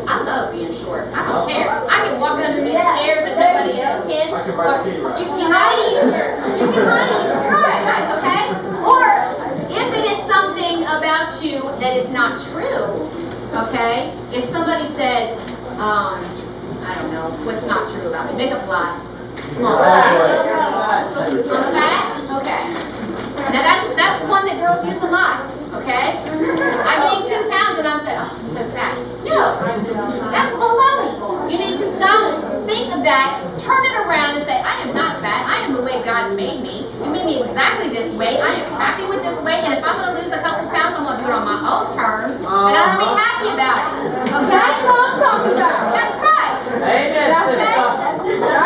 Speaker 1: I love being short. I don't care. I can walk underneath stairs and nobody else can. Or you can hide easier. You can hide easier. Right, okay? Or if it is something about you that is not true, okay? If somebody said, I don't know, what's not true about me? Make up a lie. Come on. Okay. Now that's one that girls use a lot. Okay? I gained 2 pounds and I'm saying, oh, she's so fat. No, that's baloney. You need to stop, think of that, turn it around and say, I am not fat. I am the way God made me. You made me exactly this way. I am happy with this way. And if I'm going to lose a couple pounds, I'm going to do it on my own terms. And I'm going to be happy about it. Okay? That's what I'm talking about. That's right.
Speaker 2: Amen, sister.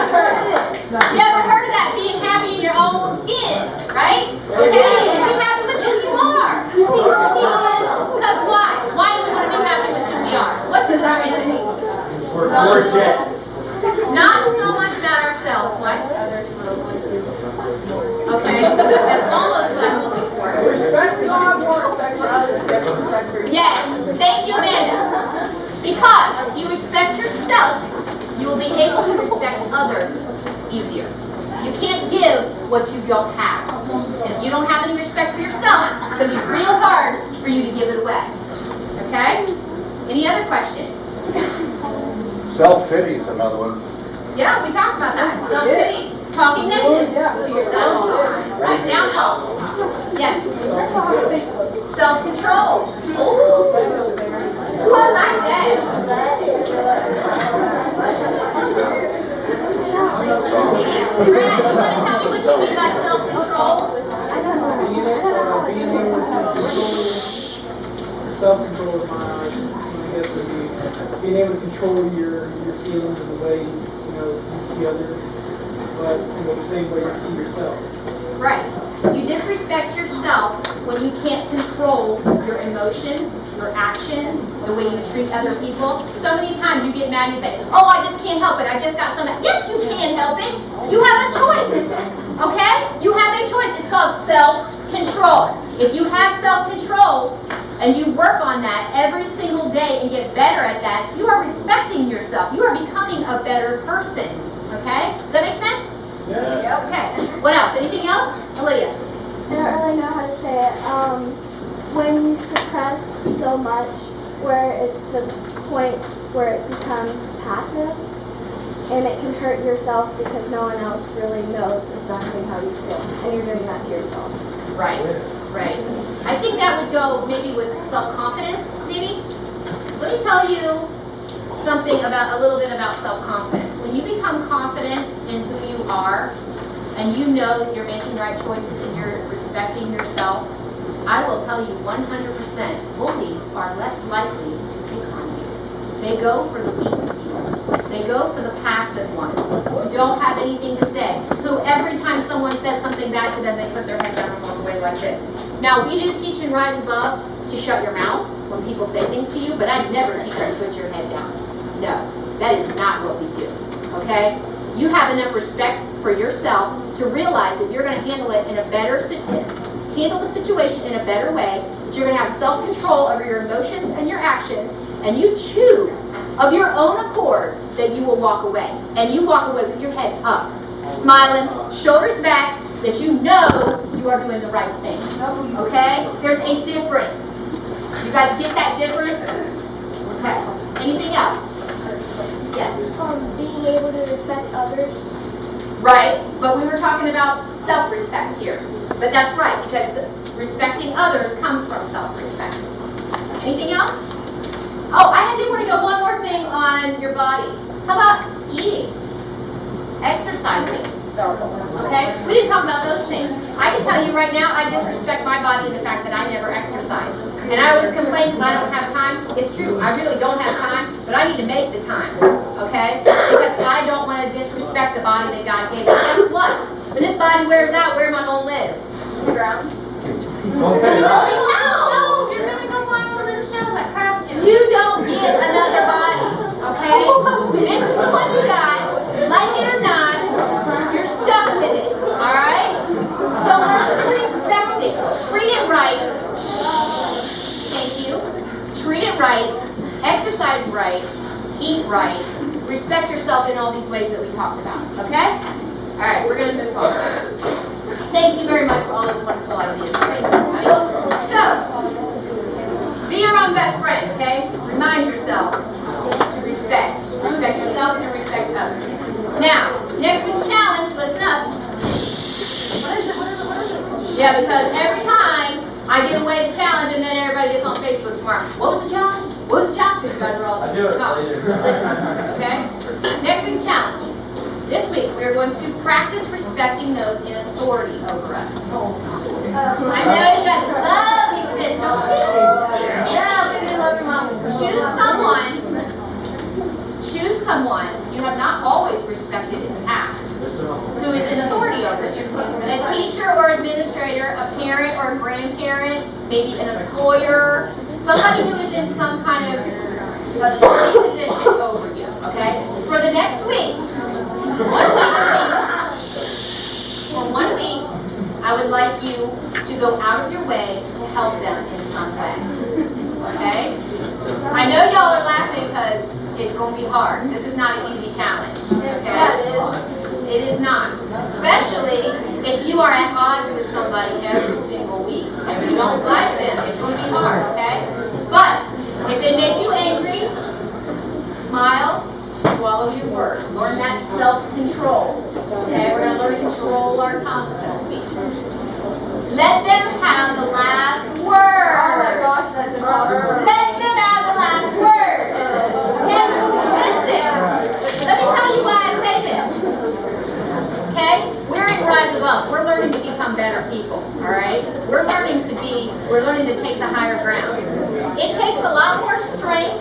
Speaker 1: You ever heard of that? Being happy in your own skin, right? Okay? Be happy with who you are. Because why? Why do we want to be happy with who we are? What's the reason?
Speaker 2: We're gorgeous.
Speaker 1: Not so much about ourselves. What? Okay. That's almost what I'm looking for.
Speaker 4: Respect God, more respect for others, get respect for yourself.
Speaker 1: Yes. Thank you, Amanda. Because if you respect yourself, you will be able to respect others easier. You can't give what you don't have. And if you don't have any respect for yourself, it's going to be real hard for you to give it away. Okay? Any other questions?
Speaker 9: Self-pity is another one.
Speaker 1: Yeah, we talked about that. Self-pity. Talking negative to yourself all the time. Right? Down talk. Yes. Self-control. Ooh, I like that. Brad, you want to tell me what you mean by self-control?
Speaker 4: Being able to control, self-control is my, I guess would be being able to control your feelings and the way you see others, but the same way you see yourself.
Speaker 1: Right. You disrespect yourself when you can't control your emotions, your actions, the way you treat other people. So many times you get mad and you say, oh, I just can't help it. I just got so mad. Yes, you can help it. You have a choice. Okay? You have a choice. It's called self-control. If you have self-control and you work on that every single day and get better at that, you are respecting yourself. You are becoming a better person. Okay? Does that make sense?
Speaker 4: Yeah.
Speaker 1: Okay. What else? Anything else? Olivia.
Speaker 10: I don't really know how to say it. When you suppress so much, where it's the point where it becomes passive, and it can hurt yourself because no one else really knows exactly how you feel, and you're doing that to yourself.
Speaker 1: Right. Right. I think that would go maybe with self-confidence, maybe. Let me tell you something about, a little bit about self-confidence. When you become confident in who you are, and you know that you're making right choices and you're respecting yourself, I will tell you 100%, bullies are less likely to pick on you. They go for the weak people. They go for the passive ones who don't have anything to say, who every time someone says something bad to them, they put their head down and walk away like this. Now, we do teach in Rise Above to shut your mouth when people say things to you, but I never teach you to put your head down. No, that is not what we do, okay? You have enough respect for yourself to realize that you're going to handle it in a better handle the situation in a better way, that you're going to have self-control over your emotions and your actions, and you choose of your own accord that you will walk away. And you walk away with your head up, smiling, shoulders back, that you know you are doing the right thing. Okay? There's a difference. You guys get that difference? Okay. Anything else? Yes.
Speaker 10: Being able to respect others.
Speaker 1: Right, but we were talking about self-respect here. But that's right, because respecting others comes from self-respect. Anything else? Oh, I did want to go one more thing on your body. How about eating? Exercising. Okay? We didn't talk about those things. I can tell you right now, I disrespect my body in the fact that I never exercise. And I always complain because I don't have time. It's true, I really don't have time, but I need to make the time. Okay? Because I don't want to disrespect the body that God gave me. Guess what? When this body wears out, where am I going to live? The ground.
Speaker 2: Don't say that.
Speaker 1: No, you're going to go find one of those shells like crabs. You don't get another body. Okay? This is the one you got. Like it or not, you're stuck with it. Alright? So learn to respect it. Treat it right. Thank you. Treat it right. Exercise right. Eat right. Respect yourself in all these ways that we talked about. Okay? Alright, we're going to move on. Thank you very much for all those wonderful ideas. Thank you, everybody. So, be your own best friend, okay? Remind yourself to respect. Respect yourself and respect others. Now, next week's challenge, listen up. Yeah, because every time I give away the challenge and then everybody gets on Facebook tomorrow. What was the challenge? What was the challenge? Because you guys are all talking. Okay? Next week's challenge. This week, we are going to practice respecting those in authority over us. I know you guys love me for this, don't you? Yeah, choose someone you have not always respected in the past, who is in authority over you. A teacher or administrator, a parent or a grandparent, maybe an employer, somebody who is in some kind of authority position over you, okay? For the next week, for 1 week, I would like you to go out of your way to help them in some way. Okay? I know y'all are laughing because it's going to be hard. This is not an easy challenge. Okay? It is not. Especially if you are at odds with somebody every single week and you don't like them. It's going to be hard. Okay? But if they make you angry, smile. Swallow your words. Learn that self-control. Okay, we're going to learn to control our tongues this week. Let them have the last word.
Speaker 7: Oh my gosh, that's impossible.
Speaker 1: Let them have the last word. Okay, listen. Let me tell you why I say this. Okay, we're in Rise Above. We're learning to become better people. All right, we're learning to take the higher ground. It takes a lot more strength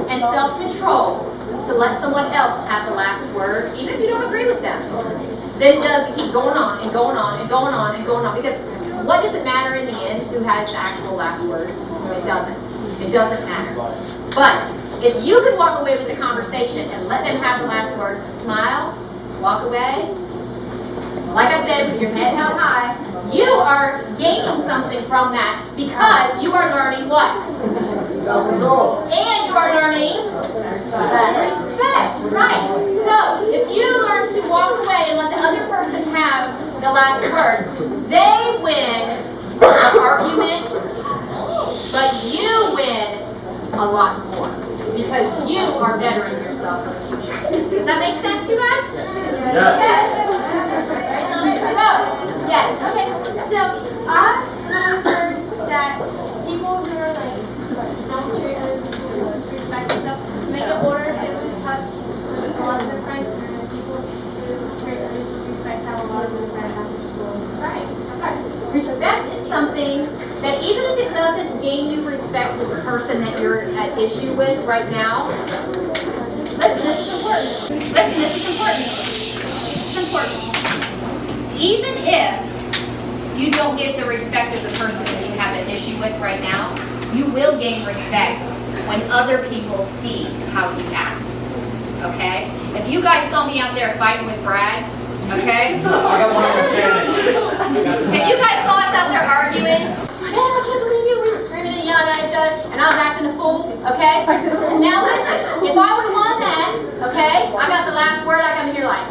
Speaker 1: and self-control to let someone else have the last word, even if you don't agree with them, than it does to keep going on and going on and going on and going on. Because what does it matter in the end who has the actual last word? It doesn't. It doesn't matter. But if you can walk away with the conversation and let them have the last word, smile, walk away, like I said, with your head held high, you are gaining something from that because you are learning what?
Speaker 2: Self-control.
Speaker 1: And you are learning respect, right? So, if you learn to walk away and let the other person have the last word, they win the argument, but you win a lot more because you are bettering yourself for the future. Does that make sense, you guys?
Speaker 2: Yes.
Speaker 1: Yes.
Speaker 5: Okay, so I have heard that people who are like don't treat others with respect and stuff make it order and lose touch with a lot of their friends, and then people who treat others with respect have a lot of their friends after school.
Speaker 1: That's right. That's right. Respect is something that even if it doesn't gain you respect with the person that you're at issue with right now, listen, this is important. Listen, this is important. This is important. Even if you don't get the respect of the person that you have an issue with right now, you will gain respect when other people see how you act. Okay? If you guys saw me out there fighting with Brad, okay?
Speaker 2: I got one with Shannon.
Speaker 1: If you guys saw us out there arguing, man, I can't believe you, we were screaming and yelling at each Georgia, and I was acting a fool, okay? Now listen, if I would have won that, okay, I got the last word, I come in here like,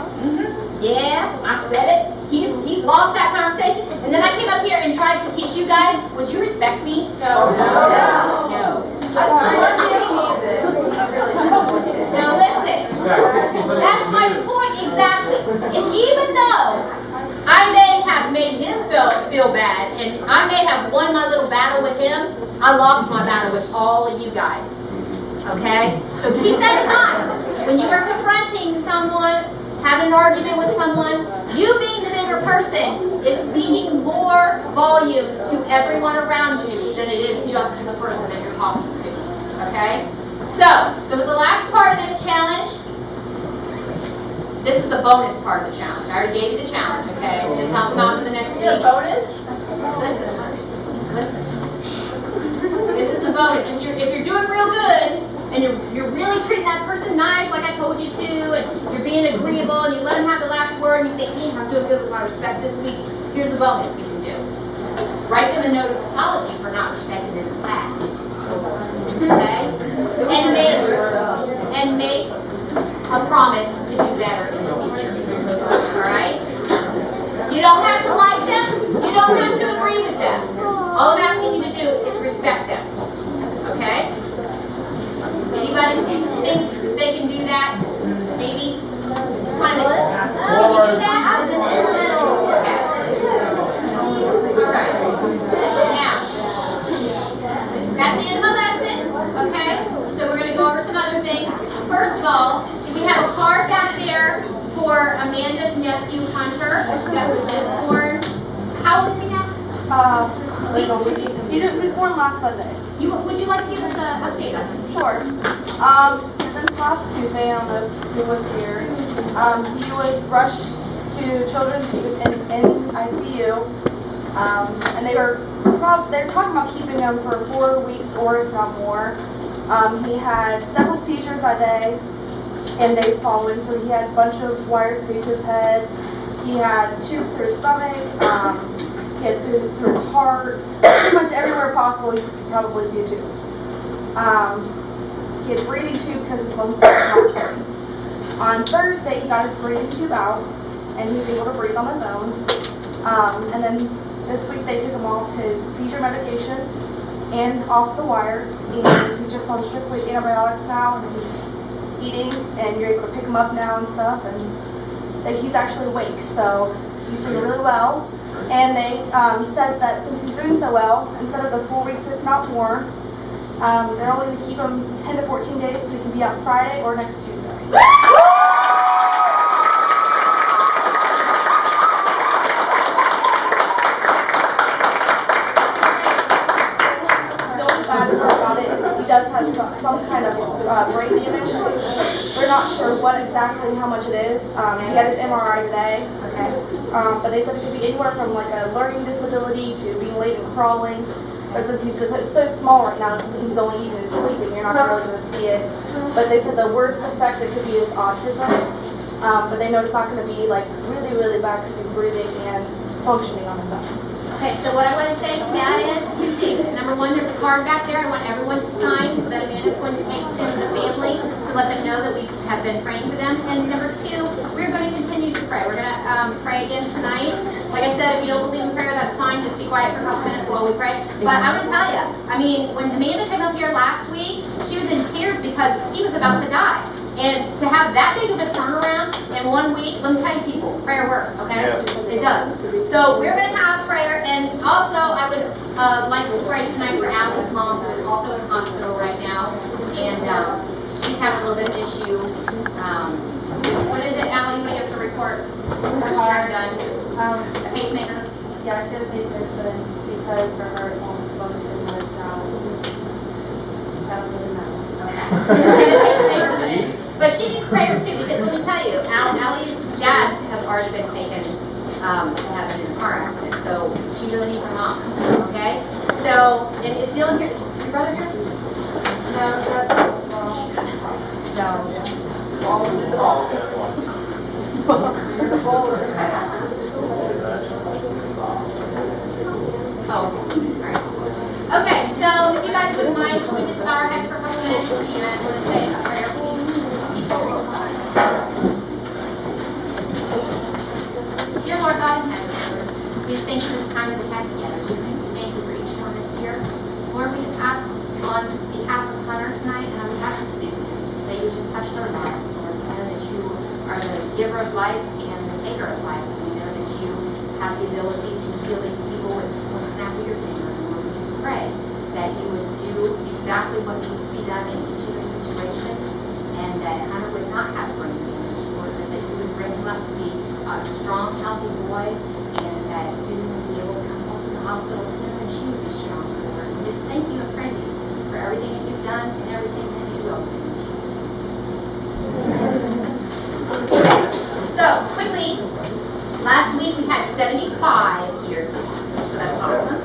Speaker 1: yeah, I said it. He's lost that conversation, and then I came up here and tried to teach you guys. Would you respect me? No. No. Now listen, that's my point exactly. If even though I may have made him feel bad, and I may have won my little battle with him, I lost my battle with all of you guys. Okay? So keep that in mind. When you are confronting someone, having an argument with someone, you being the bigger person is speaking more volumes to everyone around you than it is just to the person that you're talking to. Okay? So, the last part of this challenge, this is the bonus part of the challenge. I already gave you the challenge, okay? Just help them out for the next week.
Speaker 7: Bonus?
Speaker 1: Listen. This is the bonus. If you're doing real good, and you're really treating that person nice like I told you to, and you're being agreeable, and you let them have the last word, and you think, man, I'm doing good with my respect this week, here's the bonus you can do. Write them a note of apology for not respecting in the past. Okay? And make a promise to do better in the future. Alright? You don't have to like them, you don't have to agree with them. All I'm asking you to do is respect them. Okay? Anybody thinks they can do that? Maybe? Kind of. Can you do that? Okay. Alright. Now, that's the end of my lesson. Okay? So we're going to go over some other things. First of all, we have a card back there for Amanda's nephew, Hunter, that was just born. How old is he now?
Speaker 9: He was born last Sunday.
Speaker 1: Would you like to give us an update on him?
Speaker 9: Sure. Since last Tuesday, I don't know if he was here, he was rushed to Children's. He was in ICU, and they're talking about keeping him for 4 weeks or if not more. He had several seizures that day and days following, so he had a bunch of wires through his head. He had tubes through his stomach. He had through his heart, pretty much everywhere possible you could probably see a tube. He had a breathing tube because his lungs were malfunctioning. On Thursday, he got his breathing tube out, and he was able to breathe on his own. And then this week, they took him off his seizure medication and off the wires, and he's just on strictly antibiotics now, and he's eating, and you're able to pick him up now and stuff, and he's actually awake, so he's doing really well. And they said that since he's doing so well, instead of the 4 weeks, if not more, they're only going to keep him 10 to 14 days so he can be out Friday or next Tuesday. The only bad part about it is he does have some kind of brain damage. They're not sure what exactly, how much it is. He had his MRI today. Okay. But they said it could be anywhere from like a learning disability to being late and crawling. But since he's so small right now, he's only eating and sleeping, you're not really going to see it. But they said the worst effect it could be is autism. But they know it's not going to be like really, really bad because he's breathing and functioning on his own.
Speaker 1: Okay, so what I want to say to that is two things. Number one, there's a card back there I want everyone to sign that Amanda's going to take to the family to let them know that we have been praying for them. And number two, we're going to continue to pray. We're going to pray again tonight. Like I said, if you don't believe in prayer, that's fine. Just be quiet for a couple minutes while we pray. But I'm going to tell you, I mean, when Amanda came up here last week, she was in tears because he was about to die. And to have that big of a turnaround in 1 week, let me tell you people, prayer works, okay? Yeah. It does. So we're going to have prayer, and also I would like to pray tonight for Allie's mom, who is also in hospital right now, and she's having a little bit of issue. What is it, Allie? You want to give us a report? What's she done? A pacemaker?
Speaker 9: Yeah, she had a pacemaker put in because her heart won't function like now. I don't really know.
Speaker 1: Okay. But she needs prayer too, because let me tell you, Allie's dad has already been taken to have his car accident, so she really needs her mom. Okay? So, and is Dylan here? Is your brother here? No, that's so. Oh, alright. Okay, so So if you guys wouldn't mind, can we just bow our heads for a couple minutes and we're going to say a prayer for these people? Dear Lord God in heaven, we just thank you for this time that we've had together tonight. We thank you for each one that's here. Lord, we just ask on behalf of Hunter tonight and on behalf of Susan that you just touch their lives, Lord. We know that you are the giver of life and the taker of life. We know that you have the ability to heal these people with just one snap of your finger. And Lord, we just pray that you would do exactly what needs to be done in each of their situations, and that Hunter would not have brain damage, Lord, but that you would bring him up to be a strong, healthy boy, and that Susan would be able to come home from the hospital soon and she would be strong, Lord. We just thank you and praise you for everything that you've done and everything that you will do. In Jesus' name. So, quickly, last week we had 75 here, so that's awesome.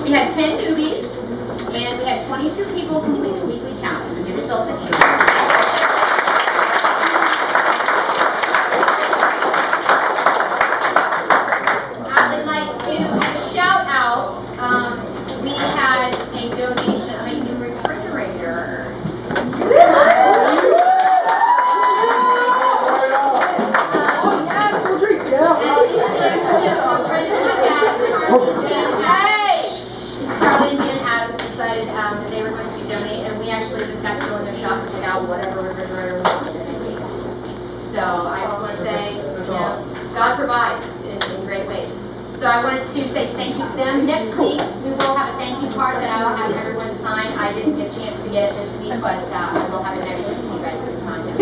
Speaker 1: We had 10 newbies, and we had 22 people complete the weekly challenge, so give yourselves a hand. I would like to shout out, we had a donation of a new refrigerator. Charlie and Jan Adams decided that they were going to donate, and we actually just got to go in their shop and check out whatever refrigerator we wanted, and they gave it to us. So I just want to say, you know, God provides in great ways. So I wanted to say thank you to them. Next week, we will have a thank you card that I will have everyone sign. I didn't get a chance to get it this week, but I will have it next week so you guys can sign it.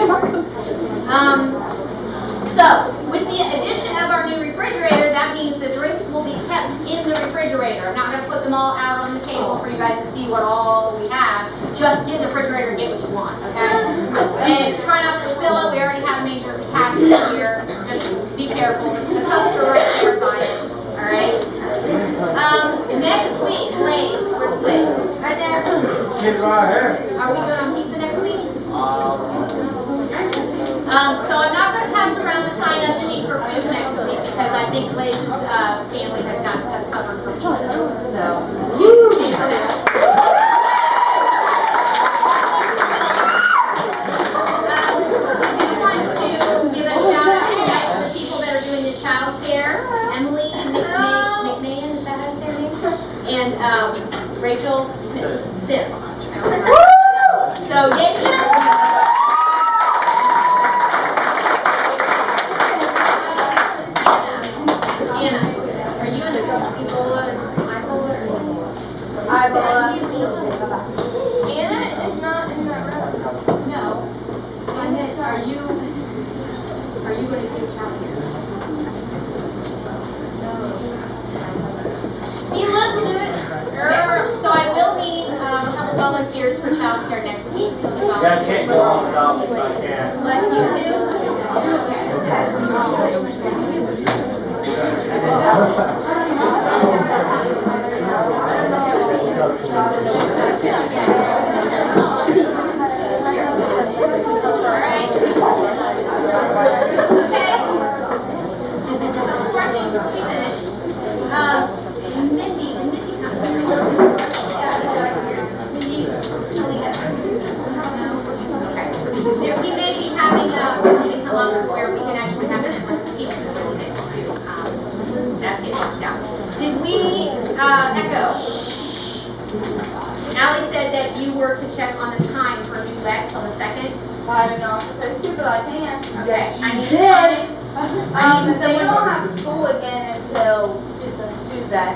Speaker 1: So, with the addition of our new refrigerator, that means the drinks will be kept in the refrigerator. I'm not going to put them all out on the table for you guys to see what all we have. Just get in the refrigerator and get what you want, okay? And try not to spill it. We already have a major catastrophe here. Just be careful. The cups are right there by it, all right? Next week, Blaze. Where's Blaze?
Speaker 3: Right there.
Speaker 8: She's right here.
Speaker 1: Are we good on pizza next week? So I'm not going to pass around the sign-up sheet for food next week because I think Blaze's family has got us covered for pizza. So, you can for that. I do want to give a shout-out to the people that are doing the child care. Emily McMahon, is that how you say her name? And Rachel Sim. So, yay! Anna is not in that room. No. Are you going to do child care? Kayla will do it. Okay. So I will need a couple volunteers for child care next week.
Speaker 2: You guys can't go off topic, so I can't.
Speaker 1: Let you two? We may be having something come up where we can actually have someone to teach the really next too. That's getting worked out. Did we echo? Allie said that you were to check on the time for new Lex on the 2nd.
Speaker 3: I don't know if I'm supposed to, but I can.
Speaker 1: Okay. I need time.
Speaker 3: They don't have school again until Tuesday.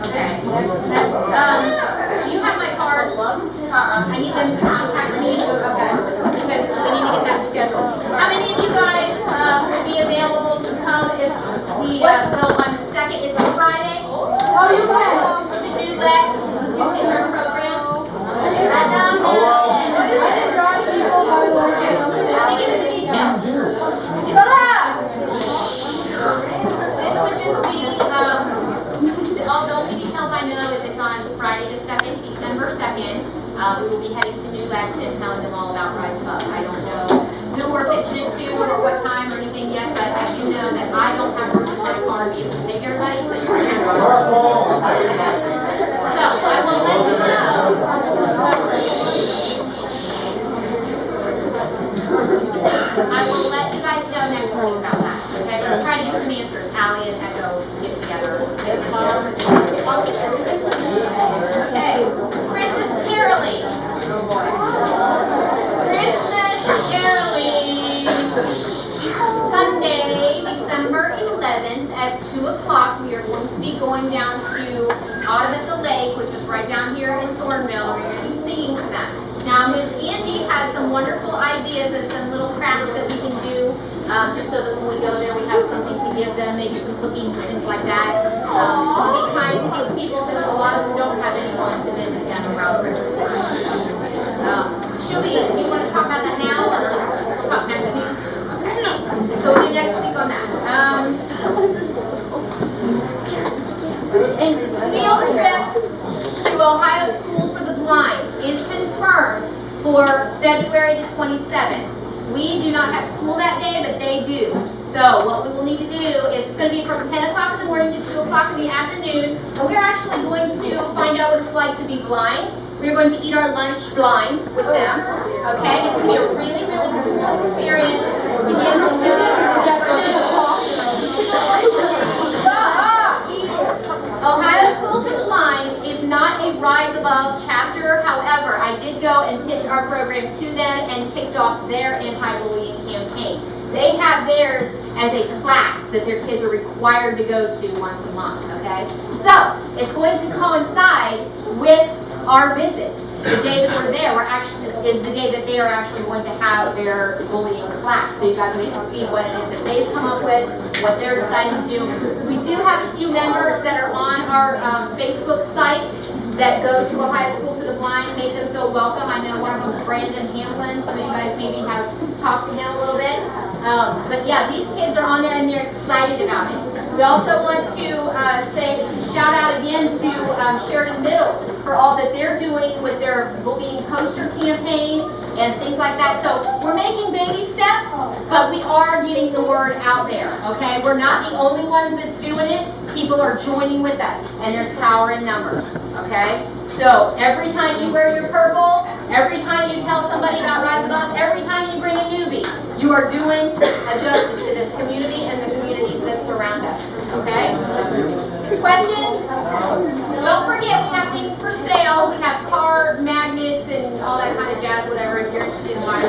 Speaker 1: Okay. You have my card. I need them to contact me. Okay. Because we need to get that scheduled. How many of you guys will be available to come if we go on the 2nd? It's a Friday. Oh, you will. To do Lex, to picture program. Let me get into the details. This would just be, all the only details I know is it's on Friday the 2nd, December 2nd. We will be heading to New Lex and telling them all about Rise Above. I will let you guys know next week about that, okay? Let's try to get some answers. Allie and Echo get together. Okay, Christmas caroling. Christmas caroling. Sunday, December 11th at 2 o'clock, we are going to be going down to Autumn at the Lake, which is right down here in Thornville. We're going to be singing for them. Now, Ms. Angie has some wonderful ideas and some little crafts that we can do, just so that when we go there, we have something to give them, maybe some cookies and things like that. To be kind to these people, because a lot of them don't have anyone to visit them around Christmas time. Do you want to talk about that now, or we'll talk next week? Okay. So we'll do next week on that. And field trip to Ohio School for the Blind is confirmed for February the 27th. We do not have school that day, but they do. So what we will need to do is it's going to be from 10 o'clock in the morning to 2 o'clock in the afternoon. And we're actually going to find out what it's like to be blind. We're going to eat our lunch blind with them. Okay? It's going to be a really, really cool experience to get to Ohio School for the Blind is not a Rise Above chapter. However, I did go and pitch our program to them and kicked off their anti-bullying campaign. They have theirs as a class that their kids are required to go to once a month, okay? So, it's going to coincide with our visits. The day that we're there, is the day that they are actually going to have their bullying class. So you guys will get to see what it is that they've come up with, what they're deciding to do. We do have a few members that are on our Facebook site that go to Ohio School for the Blind and make them feel welcome. I know one of them is Brandon Hamlin. Some of you guys maybe have talked to him a little bit. But yeah, these kids are on there and they're excited about it. We also want to say shout out again to Sheridan Middle for all that they're doing with their bullying poster campaign and things like that. So we're making baby steps, but we are getting the word out there, okay? We're not the only ones that's doing it. People are joining with us, and there's power in numbers, okay? So every time you wear your purple, every time you tell somebody about Rise Above, every time you bring a newbie, you are doing a justice to this community and the communities that surround us, okay? Questions? Don't forget, we have things for sale. We have card magnets and all that kind of jazz, whatever, if you're interested in buying.